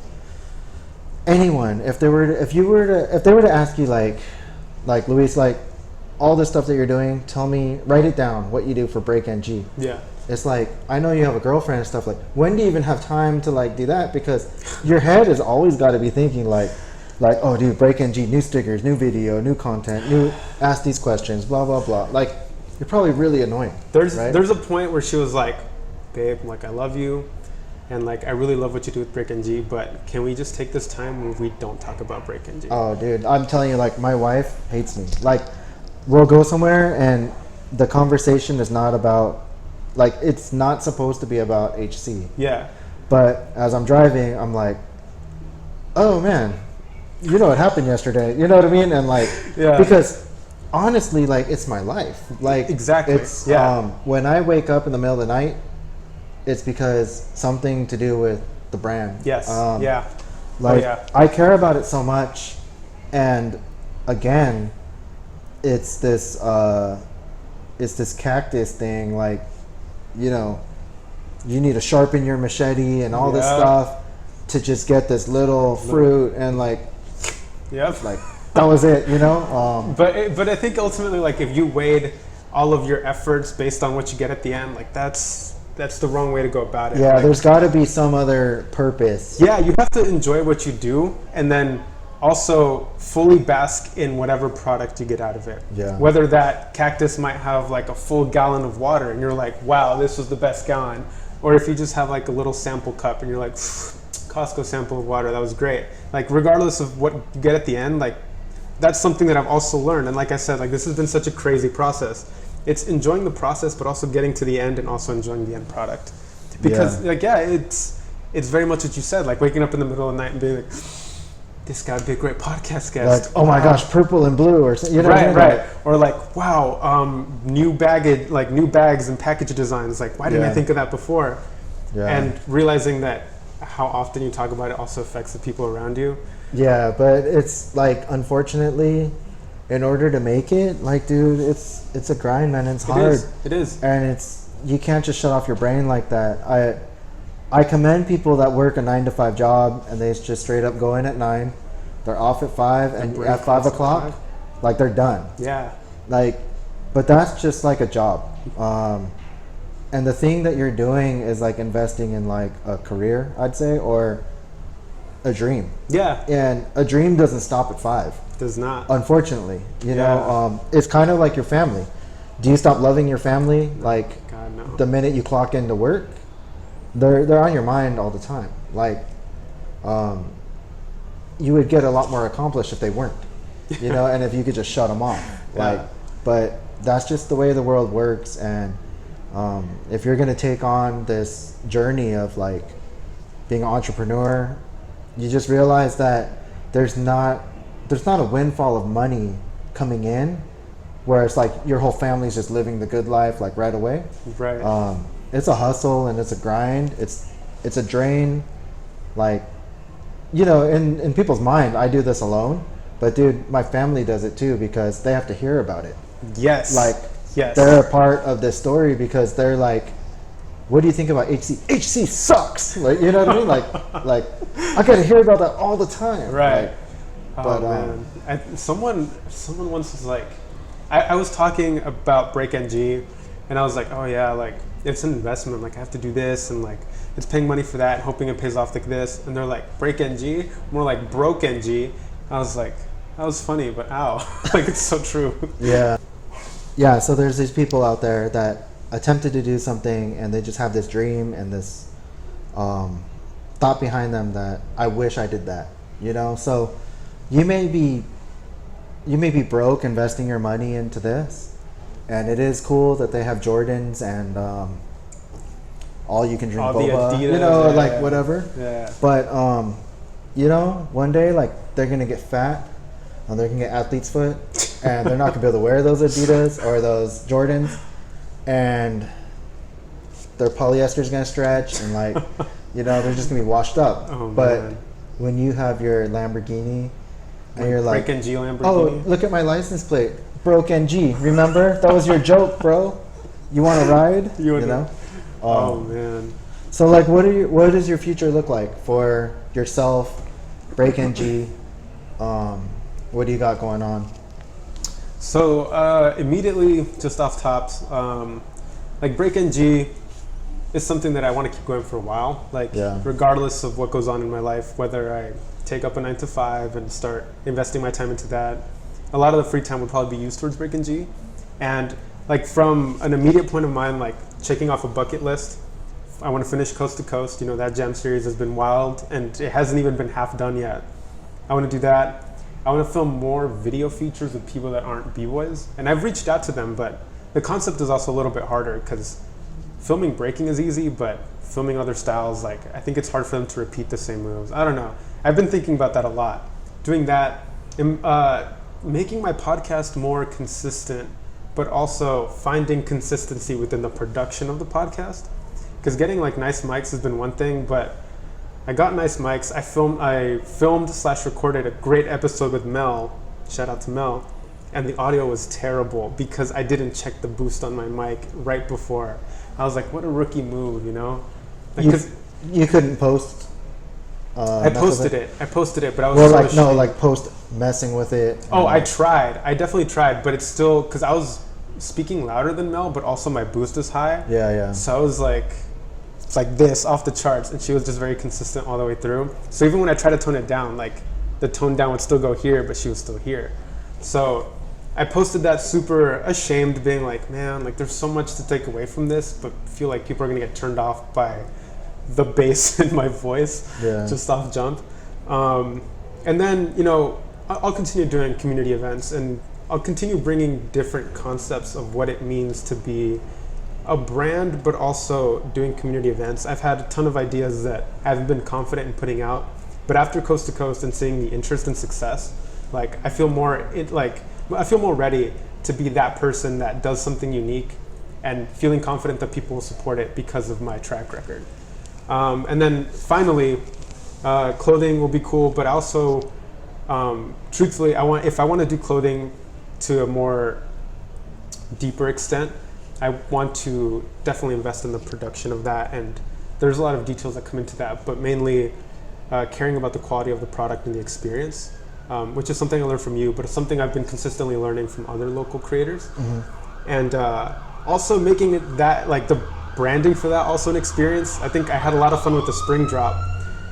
Speaker 2: anyone, if they were to ask you like Luis, like all the stuff that you're doing, tell me, write it down, what you do for Break NG.
Speaker 3: Yeah.
Speaker 2: It's like, I know you have a girlfriend and stuff, like when do you even have time to like do that? Because your head has always got to be thinking like, oh dude, Break NG, new stickers, new video, new content, new, ask these questions, blah, blah, blah. Like you're probably really annoying.
Speaker 3: There's
Speaker 2: right?
Speaker 3: a point where she was like, babe, like I love you, and like I really love what you do with Break NG, but can we just take this time where we don't talk about Break NG?
Speaker 2: Oh dude, I'm telling you, like my wife hates me. Like we'll go somewhere and the conversation is not about, like it's not supposed to be about HC.
Speaker 3: Yeah.
Speaker 2: But as I'm driving, I'm like, oh man, you know what happened yesterday. You know what I mean? And like,
Speaker 3: Yeah.
Speaker 2: because honestly, like it's my life. Like
Speaker 3: Exactly.
Speaker 2: It's
Speaker 3: Yeah.
Speaker 2: when I wake up in the middle of the night, it's because something to do with the brand.
Speaker 3: Yes. Yeah.
Speaker 2: Like
Speaker 3: yeah.
Speaker 2: I care about it so much, and again, it's this cactus thing. Like, you know, you need to sharpen your machete and all this
Speaker 3: Yeah.
Speaker 2: stuff to just get this little fruit, and like
Speaker 3: Yep.
Speaker 2: like that was it, you know.
Speaker 3: But I think ultimately, like if you weighed all of your efforts based on what you get at the end, like that's the wrong way to go about it.
Speaker 2: Yeah,
Speaker 3: Like,
Speaker 2: there's got to be some other purpose.
Speaker 3: yeah, you have to enjoy what you do, and then also fully bask in whatever product you get out of it.
Speaker 2: Yeah.
Speaker 3: Whether that cactus might have like a full gallon of water and you're like, wow, this was the best gallon. Or if you just have like a little sample cup and you're like, Costco sample of water, that was great. Like regardless of what you get at the end, like that's something that I've also learned. And like I said, like this has been such a crazy process. It's enjoying the process, but also getting to the end and also enjoying the end product. Because like, yeah, it's very much what you said, like waking up in the middle of the night and being like, this guy would be a great podcast guest.
Speaker 2: Like, oh my gosh, purple and blue, or something. You know what I mean?
Speaker 3: Right. Or like, wow, new bags and package designs. Like, why didn't I think of that before?
Speaker 2: Yeah.
Speaker 3: And realizing that how often you talk about it also affects the people around you.
Speaker 2: Yeah, but it's like, unfortunately, in order to make it, like, dude, it's a grind, man. It's hard.
Speaker 3: It is.
Speaker 2: And you can't just shut off your brain like that. I commend people that work a 9-to-5 job and they just straight up go in at 9, they're off at 5, and
Speaker 3: break
Speaker 2: at 5
Speaker 3: is at
Speaker 2: o'clock,
Speaker 3: 5.
Speaker 2: like they're done.
Speaker 3: Yeah.
Speaker 2: Like, but that's just like a job. And the thing that you're doing is like investing in like a career, I'd say, or a dream.
Speaker 3: Yeah.
Speaker 2: And a dream doesn't stop at 5.
Speaker 3: Does not.
Speaker 2: Unfortunately, you
Speaker 3: Yeah.
Speaker 2: know, it's kind of like your family. Do you stop loving your family like
Speaker 3: God, no.
Speaker 2: the minute you clock into work? They're on your mind all the time. Like, you would get a lot more accomplished if they weren't, you know, and if you could just shut them off. Like, but that's just the way the world works. And if you're gonna take on this journey of like being an entrepreneur, you just realize that there's not a windfall of money coming in where it's like your whole family's just living the good life like right away.
Speaker 3: Right.
Speaker 2: It's a hustle and it's a grind. It's a drain. Like, you know, in people's mind, I do this alone, but dude, my family does it too because they have to hear about it.
Speaker 3: Yes.
Speaker 2: Like,
Speaker 3: yes.
Speaker 2: they're a part of this story because they're like, what do you think about HC? HC sucks. Like, you know what I mean? Like I gotta hear about that all the time.
Speaker 3: Right.
Speaker 2: Like,
Speaker 3: Oh man, someone once was like, I was talking about Break NG, and I was like, oh yeah, like it's an investment. Like I have to do this, and like it's paying money for that, hoping it pays off like this. And they're like, Break NG, more like Broke NG. I was like, that was funny, but ow, like it's so true.
Speaker 2: Yeah. Yeah. So there's these people out there that attempted to do something, and they just have this dream and this thought behind them that I wish I did that. You know, so. You may be broke investing your money into this, and it is cool that they have Jordans and all you can drink
Speaker 3: all
Speaker 2: boba,
Speaker 3: Adidas,
Speaker 2: you know, like whatever.
Speaker 3: Yeah.
Speaker 2: But you know, one day like they're gonna get fat and they're gonna get athlete's foot, and they're not gonna be able to wear those Adidas or those Jordans, and their polyester is gonna stretch, and like you know they're just gonna be washed up.
Speaker 3: Oh,
Speaker 2: but
Speaker 3: man.
Speaker 2: when you have your Lamborghini. And you're like,
Speaker 3: Break NG Lamborghini.
Speaker 2: oh, look at my license plate. Broke NG. Remember? That was your joke, bro. You want to ride? You know?
Speaker 3: Oh, man.
Speaker 2: So, like, what does your future look like for yourself, Break NG? What do you got going on?
Speaker 3: So, immediately, just off tops, like, Break NG is something that I want to keep going for a while. Like, regardless of what goes on in my life, whether I take up a 9-to-5 and start investing my time into that, a lot of the free time would probably be used towards Break NG. And like from an immediate point of mind, like checking off a bucket list, I want to finish Coast to Coast. You know, that jam series has been wild and it hasn't even been half done yet. I want to do that. I want to film more video features with people that aren't B-boys. And I've reached out to them, but the concept is also a little bit harder because filming breaking is easy, but filming other styles, like I think it's hard for them to repeat the same moves. I don't know. I've been thinking about that a lot. Doing that, making my podcast more consistent, but also finding consistency within the production of the podcast. Because getting like nice mics has been one thing, but I got nice mics. I filmed/recorded a great episode with Mel. Shout out to Mel. And the audio was terrible because I didn't check the boost on my mic right before. I was like, what a rookie move, you know? Like,
Speaker 2: you couldn't post.
Speaker 3: I posted it, but I was
Speaker 2: post messing with it.
Speaker 3: Oh, I tried. I definitely tried, but it's still because I was speaking louder than Mel, but also my boost is high.
Speaker 2: Yeah.
Speaker 3: So I was like, it's like this off the charts, and she was just very consistent all the way through. So even when I tried to tone it down, like the tone down would still go here, but she was still here. So I posted that super ashamed, being like, man, like there's so much to take away from this, but feel like people are gonna get turned off by the bass in my voice just off jump. And then, you know, I'll continue doing community events and I'll continue bringing different concepts of what it means to be a brand, but also doing community events. I've had a ton of ideas that I haven't been confident in putting out, but after Coast to Coast and seeing the interest and success, like I feel more ready to be that person that does something unique and feeling confident that people will support it because of my track record. And then finally, clothing will be cool, but also, truthfully, if I want to do clothing to a more deeper extent, I want to definitely invest in the production of that. And there's a lot of details that come into that, but mainly caring about the quality of the product and the experience, which is something I learned from you, but it's something I've been consistently learning from other local creators. Mm-hmm. And also making it that, like the branding for that also an experience. I think I had a lot of fun with the spring drop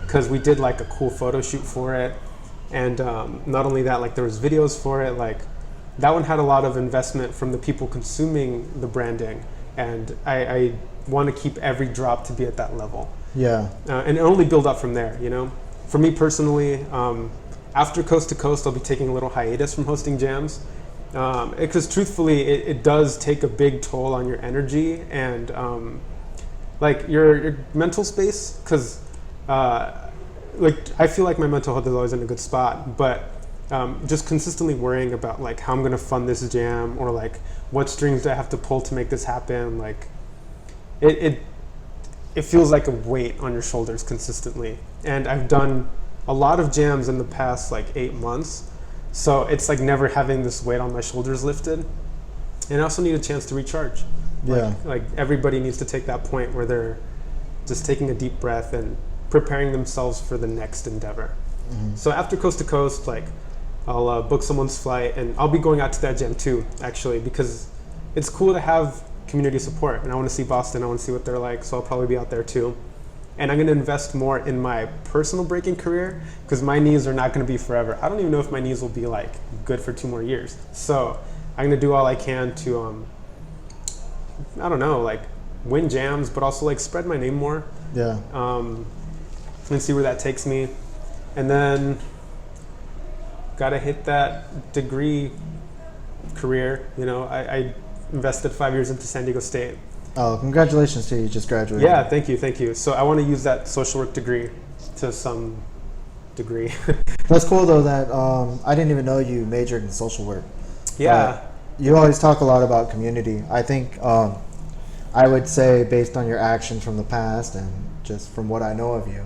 Speaker 3: because we did like a cool photo shoot for it. And not only that, like there was videos for it, like that one had a lot of investment from the people consuming the branding. And I want to keep every drop to be at that level. Yeah. And only build up from there, you know? For me personally, after Coast to Coast, I'll be taking a little hiatus from hosting jams. Because truthfully, it does take a big toll on your energy and like your mental space. Because like I feel like my mental health is always in a good spot, but just consistently worrying about like how I'm gonna fund this jam or like what strings do I have to pull to make this happen. Like it feels like a weight on your shoulders consistently. And I've done a lot of jams in the past like 8 months. So it's like never having this weight on my shoulders lifted. And I also need a chance to recharge. Like everybody needs to take that point where they're just taking a deep breath and preparing themselves for the next endeavor. Mm-hmm. So after Coast to Coast, like I'll book someone's flight, and I'll be going out to that jam too, actually, because it's cool to have community support. And I want to see Boston. I want to see what they're like. So I'll probably be out there too. And I'm going to invest more in my personal breaking career because my knees are not going to be forever. I don't even know if my knees will be like good for 2 more years. So I'm going to do all I can to, I don't know, like win jams, but also like spread my name more.
Speaker 2: Yeah.
Speaker 3: And see where that takes me. And then got to hit that degree career. You know, I invested 5 years into San Diego State.
Speaker 2: Oh, congratulations to you. You just graduated.
Speaker 3: Yeah, thank you. So I want to use that social work degree to some degree.
Speaker 2: That's cool though that I didn't even know you majored in social work.
Speaker 3: Yeah.
Speaker 2: You always talk a lot about community. I think I would say based on your actions from the past and just from what I know of you,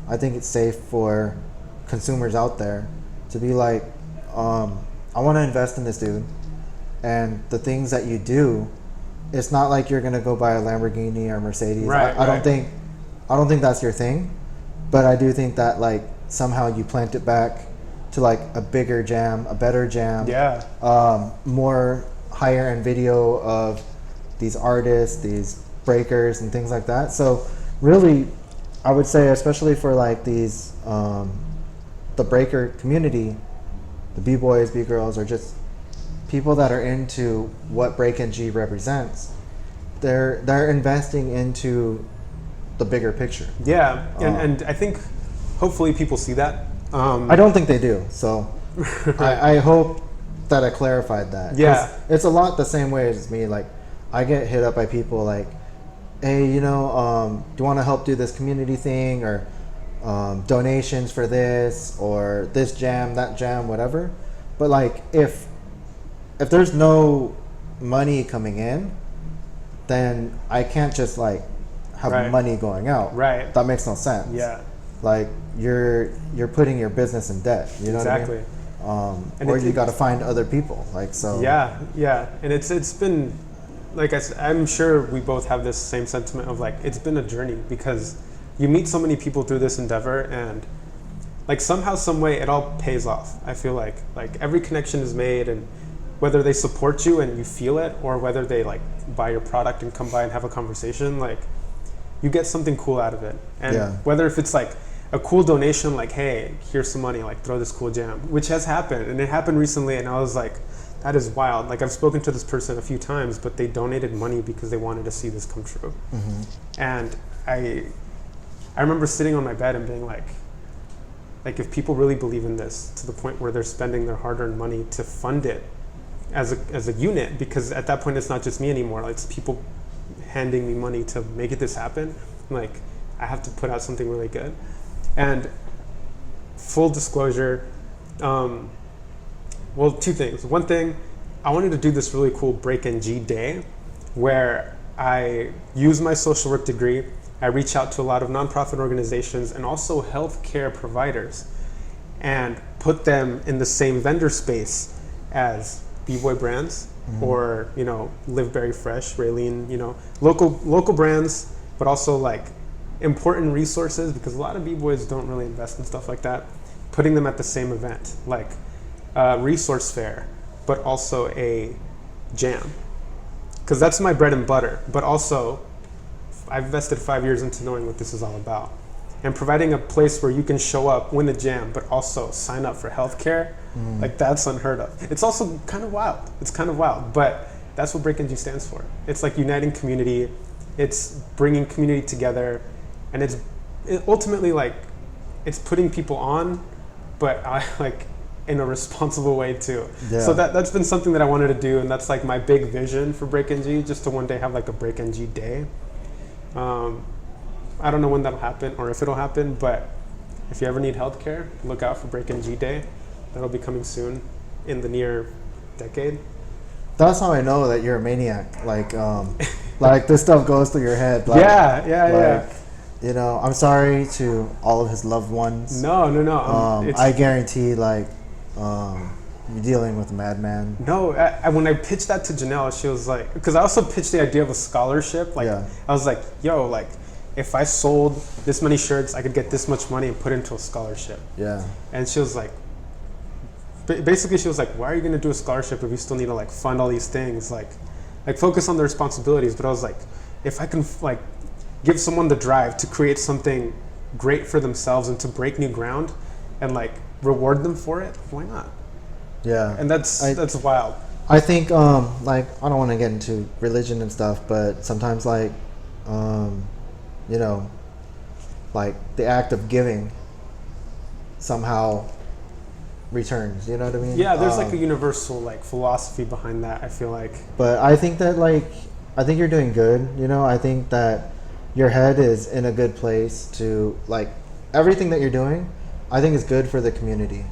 Speaker 2: I think it's safe for consumers out there to be like, I want to invest in this dude, and the things that you do, it's not like you're gonna go buy a Lamborghini or Mercedes.
Speaker 3: Right,
Speaker 2: I don't think that's your thing, but I do think that like somehow you plant it back to like a bigger jam, a better jam.
Speaker 3: Yeah.
Speaker 2: More higher end video of these artists, these breakers, and things like that. So really, I would say, especially for like these, the breaker community, the b-boys, b-girls, or just people that are into what BreakNG represents, they're investing into the bigger picture.
Speaker 3: Yeah, and I think hopefully people see that.
Speaker 2: I don't think they do, so I hope that I clarified that.
Speaker 3: Yeah.
Speaker 2: It's a lot the same way as me. Like, I get hit up by people like, hey, you know, do you want to help do this community thing, or donations for this, or this jam, that jam, whatever. But like, if there's no money coming in, then I can't just like have
Speaker 3: Right.
Speaker 2: money going out.
Speaker 3: Right.
Speaker 2: That makes no sense.
Speaker 3: Yeah.
Speaker 2: Like you're putting your business in debt. You know
Speaker 3: Exactly.
Speaker 2: what I mean?
Speaker 3: And
Speaker 2: Or
Speaker 3: it-
Speaker 2: you got to find other people. Like so.
Speaker 3: Yeah, and it's been, like I said, I'm sure we both have this same sentiment of like, it's been a journey because you meet so many people through this endeavor, and like somehow, some way, it all pays off. I feel like every connection is made, and whether they support you and you feel it, or whether they like buy your product and come by and have a conversation, like you get something cool out of it. And
Speaker 2: Yeah.
Speaker 3: whether if it's like a cool donation, like, hey, here's some money, like throw this cool jam, which has happened, and it happened recently, and I was like, that is wild. Like I've spoken to this person a few times, but they donated money because they wanted to see this come true.
Speaker 2: Mm-hmm.
Speaker 3: And I remember sitting on my bed and being like if people really believe in this to the point where they're spending their hard-earned money to fund it as a unit, because at that point it's not just me anymore, it's people handing me money to make this happen, like I have to put out something really good. And full disclosure, well, 2 things. One thing, I wanted to do this really cool BreakNG day where I use my social work degree, I reach out to a lot of nonprofit organizations and also healthcare providers and put them in the same vendor space as BBoy brands, or, you know, Live Berry Fresh, Raylene, you know, local brands, but also like important resources, because a lot of b-boys don't really invest in stuff like that. Putting them at the same event, like a resource fair, but also a jam, because that's my bread and butter. But also, I've invested 5 years into knowing what this is all about, and providing a place where you can show up, win a jam, but also sign up for healthcare. Like that's unheard of. It's also kind of wild. It's kind of wild, but that's what BreakNG stands for. It's like uniting community. It's bringing community together, and it ultimately like it's putting people on, but I like in a responsible way too.
Speaker 2: Yeah.
Speaker 3: So that's been something that I wanted to do, and that's like my big vision for BreakNG, just to one day have like a BreakNG day. I don't know when that'll happen or if it'll happen, but if you ever need healthcare, look out for BreakNG Day. That'll be coming soon in the near decade.
Speaker 2: That's how I know that you're a maniac. Like, like this stuff goes through your head. Like,
Speaker 3: Yeah.
Speaker 2: You know, I'm sorry to all of his loved ones.
Speaker 3: No.
Speaker 2: I guarantee, like, you're dealing with a madman.
Speaker 3: No, when I pitched that to Janelle, she was like, because I also pitched the idea of a scholarship. Like,
Speaker 2: Yeah.
Speaker 3: I was like, yo, like, if I sold this many shirts, I could get this much money and put it into a scholarship.
Speaker 2: Yeah.
Speaker 3: And she was like, basically she was like, why are you going to do a scholarship if you still need to like fund all these things? Like focus on the responsibilities. But I was like, if I can like give someone the drive to create something great for themselves and to break new ground and like reward them for it, why not?
Speaker 2: Yeah.
Speaker 3: And that's wild.
Speaker 2: I think like I don't want to get into religion and stuff, but sometimes like you know, like the act of giving somehow returns, you know what I mean?
Speaker 3: Yeah, there's like a universal like philosophy behind that, I feel like.
Speaker 2: But I think that like I think you're doing good, you know. I think that your head is in a good place to like everything that you're doing, I think is good for the community.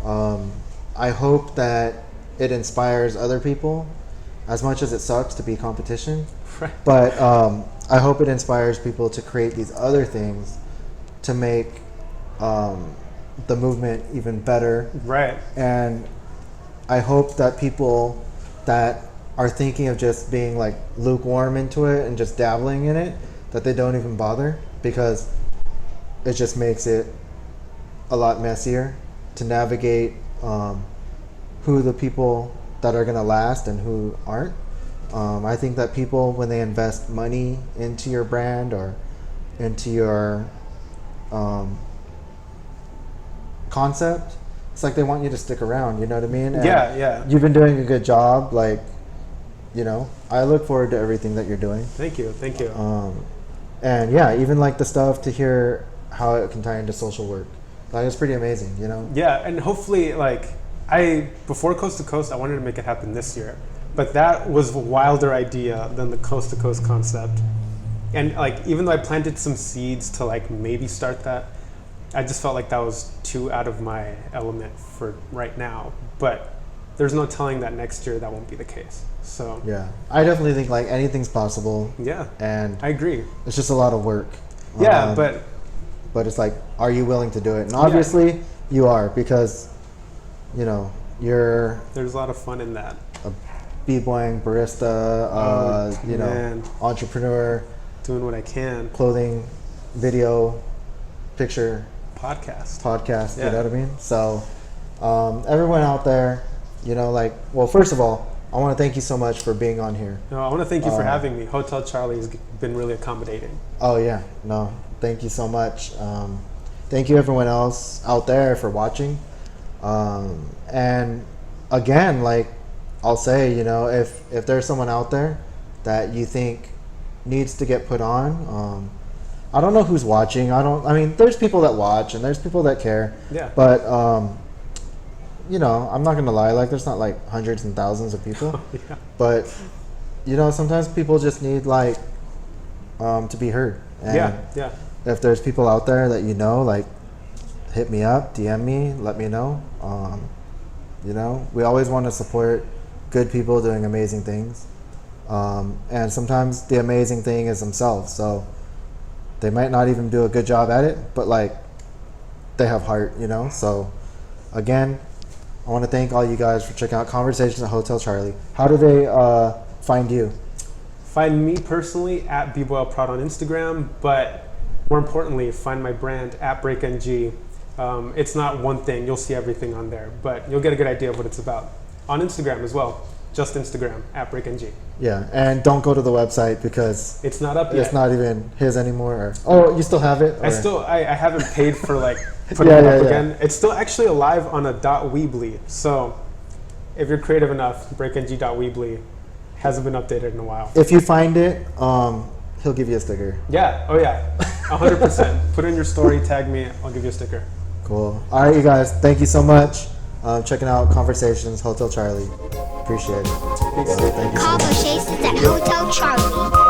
Speaker 2: I hope that it inspires other people as much as it sucks to be competition.
Speaker 3: Right.
Speaker 2: But I hope it inspires people to create these other things to make the movement even better.
Speaker 3: Right.
Speaker 2: And I hope that people that are thinking of just being like lukewarm into it and just dabbling in it, that they don't even bother, because it just makes it a lot messier to navigate who the people that are going to last and who aren't. I think that people, when they invest money into your brand or into your concept, it's like they want you to stick around, you know what I mean? And
Speaker 3: yeah.
Speaker 2: You've been doing a good job. Like, you know, I look forward to everything that you're doing.
Speaker 3: Thank you.
Speaker 2: And yeah, even like the stuff to hear how it can tie into social work. Like, it's pretty amazing, you know?
Speaker 3: Yeah, and hopefully, like, before Coast to Coast, I wanted to make it happen this year. But that was a wilder idea than the Coast to Coast concept. And, like, even though I planted some seeds to, like, maybe start that, I just felt like that was too out of my element for right now. But there's no telling that next year that won't be the case. So
Speaker 2: yeah, I definitely think, like, anything's possible.
Speaker 3: Yeah,
Speaker 2: and
Speaker 3: I agree.
Speaker 2: It's just a lot of work.
Speaker 3: Yeah,
Speaker 2: but it's like, are you willing to do it? And obviously you are, because, you know,
Speaker 3: there's a lot of fun in that.
Speaker 2: A b-boying barista, you know, entrepreneur,
Speaker 3: doing what I can,
Speaker 2: clothing, video, picture,
Speaker 3: podcast,
Speaker 2: you know what I mean? So everyone out there, you know, like, well, first of all, I want to thank you so much for being on here.
Speaker 3: No, I want to thank you for having me. Hotel Charlie has been really accommodating.
Speaker 2: Oh yeah, no, thank you so much. Thank you everyone else out there for watching. And again, like, I'll say, you know, if there's someone out there that you think needs to get put on, I don't know who's watching. I mean, there's people that watch and there's people that care.
Speaker 3: Yeah.
Speaker 2: But you know, I'm not gonna lie, like, there's not like hundreds and thousands of people.
Speaker 3: Yeah.
Speaker 2: But you know, sometimes people just need like to be heard. And
Speaker 3: yeah.
Speaker 2: if there's people out there that you know, like, hit me up, DM me, let me know. You know, we always want to support good people doing amazing things. And sometimes the amazing thing is themselves. So they might not even do a good job at it, but like, they have heart, you know? So again, I want to thank all you guys for checking out Conversations at Hotel Charlie. How do they find you?
Speaker 3: Find me personally at BBoy Prado on Instagram, but more importantly, find my brand at BreakNG. It's not one thing, you'll see everything on there, but you'll get a good idea of what it's about. On Instagram as well, just Instagram at BreakNG.
Speaker 2: Yeah, and don't go to the website because
Speaker 3: it's not up yet.
Speaker 2: It's not even his anymore. Oh, you still have it?
Speaker 3: I haven't paid for like putting it up again. It's still actually alive on a .weebly. So if you're creative enough, breakng.weebly hasn't been updated in a while.
Speaker 2: If you find it, he'll give you a sticker.
Speaker 3: Yeah. Oh yeah. 100%. Put in your story, tag me, I'll give you a sticker.
Speaker 2: Cool. All right, you guys. Thank you so much. Checking out Conversations, Hotel Charlie. Appreciate it.
Speaker 3: Thank you so much.
Speaker 1: Conversations at Hotel Charlie.